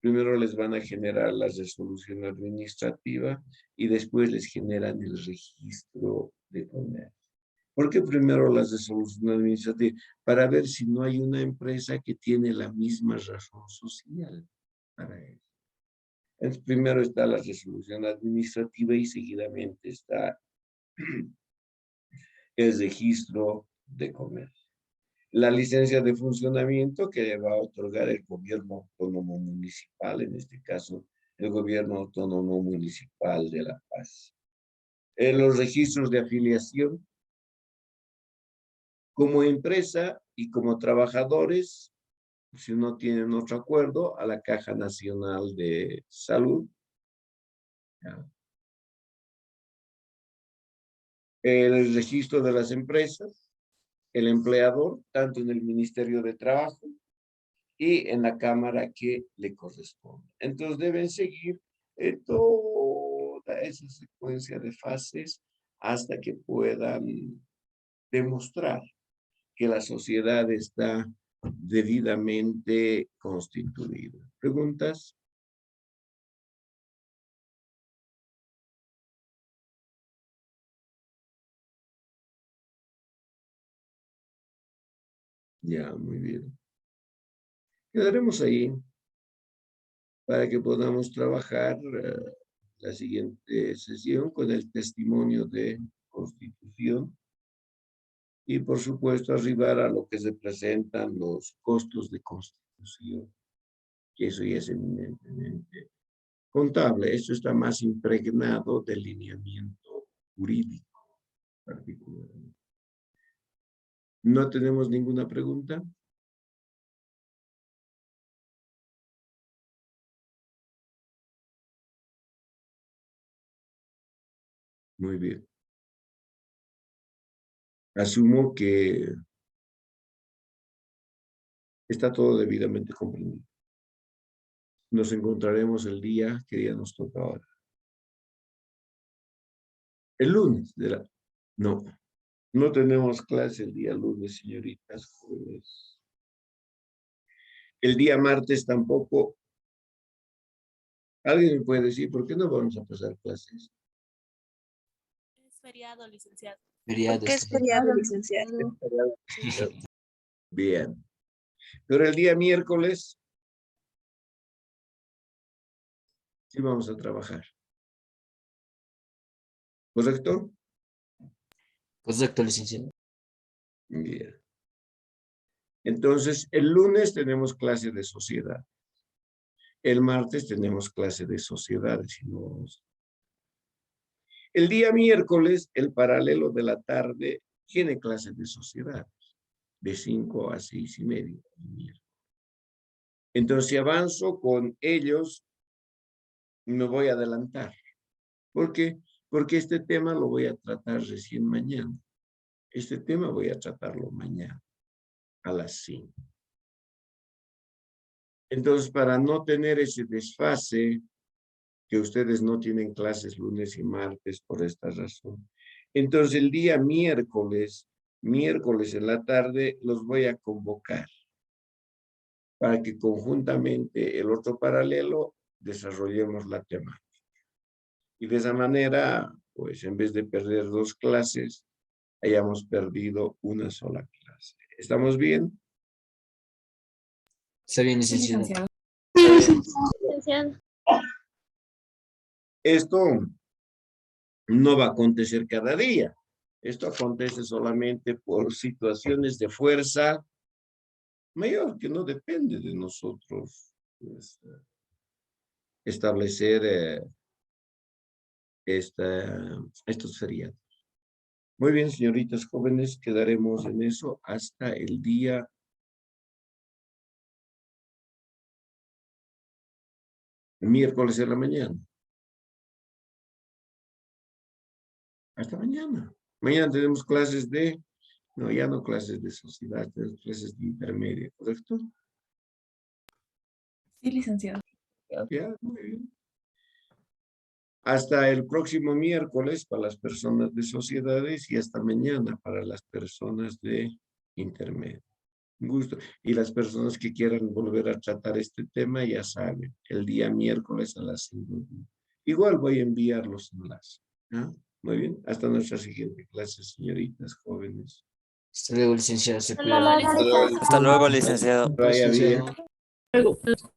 Primero les van a generar la resolución administrativa y después les generan el registro de comercio. ¿Por qué primero la resolución administrativa? Para ver si no hay una empresa que tiene la misma razón social para eso. Entonces, primero está la resolución administrativa y seguidamente está el registro de comercio. La licencia de funcionamiento que va a otorgar el gobierno autónomo municipal, en este caso, el gobierno autónomo municipal de La Paz. Los registros de afiliación como empresa y como trabajadores, si no tienen otro acuerdo, a la Caja Nacional de Salud. El registro de las empresas, el empleador, tanto en el Ministerio de Trabajo y en la Cámara que le corresponde. Entonces deben seguir toda esa secuencia de fases hasta que puedan demostrar que la sociedad está debidamente constituida. ¿Preguntas? Ya, muy bien. Quedaremos ahí para que podamos trabajar la siguiente sesión con el testimonio de constitución y, por supuesto, arribar a lo que se presentan los costos de constitución, que eso ya es eminentemente contable. Esto está más impregnado del lineamiento jurídico particularmente. ¿No tenemos ninguna pregunta? Muy bien. Asumo que está todo debidamente comprendido. Nos encontraremos el día, ¿qué día nos toca ahora? El lunes. No, no tenemos clase el día lunes, señoritas jóvenes. El día martes tampoco. ¿Alguien me puede decir por qué no vamos a pasar clases? Es feriado, licenciado. Feriado. ¿Qué es feriado, licenciado? Bien. Pero el día miércoles sí vamos a trabajar. ¿Correcto? Correcto, licenciado. Bien. Entonces, el lunes tenemos clase de sociedad. El martes tenemos clase de sociedades. El día miércoles, el paralelo de la tarde, tiene clase de sociedades, de 5 a 6:30. Entonces, si avanzo con ellos, me voy a adelantar. ¿Por qué? Porque este tema lo voy a tratar recién mañana. Este tema voy a tratarlo mañana a las 5. Entonces, para no tener ese desfase, que ustedes no tienen clases lunes y martes por esta razón. Entonces, el día miércoles en la tarde, los voy a convocar para que conjuntamente el otro paralelo desarrollemos la temática. Y de esa manera, pues en vez de perder 2 clases, hayamos perdido una sola clase. ¿Estamos bien? Está bien, Sí, licenciado. licenciado. Esto no va a acontecer cada día. Esto acontece solamente por situaciones de fuerza mayor, que no depende de nosotros pues, establecer estos feriados. Muy bien, señoritas jóvenes, quedaremos en eso hasta el día miércoles en la mañana. Hasta mañana. Mañana tenemos clases de, no, ya no clases de sociedad, tenemos clases de intermedia, ¿correcto? Sí, licenciado. Ya, muy bien. Hasta el próximo miércoles para las personas de sociedades y hasta mañana para las personas de intermedio. Un gusto. Y las personas que quieran volver a tratar este tema ya saben, el día miércoles a las 5. Igual voy a enviar los enlaces. ¿Ah? Muy bien. Hasta nuestra siguiente clase, señoritas jóvenes. Hasta luego, licenciado. Se Hasta cuida. luego, licenciado. Hasta luego, licenciado. Vaya bien. Licenciado.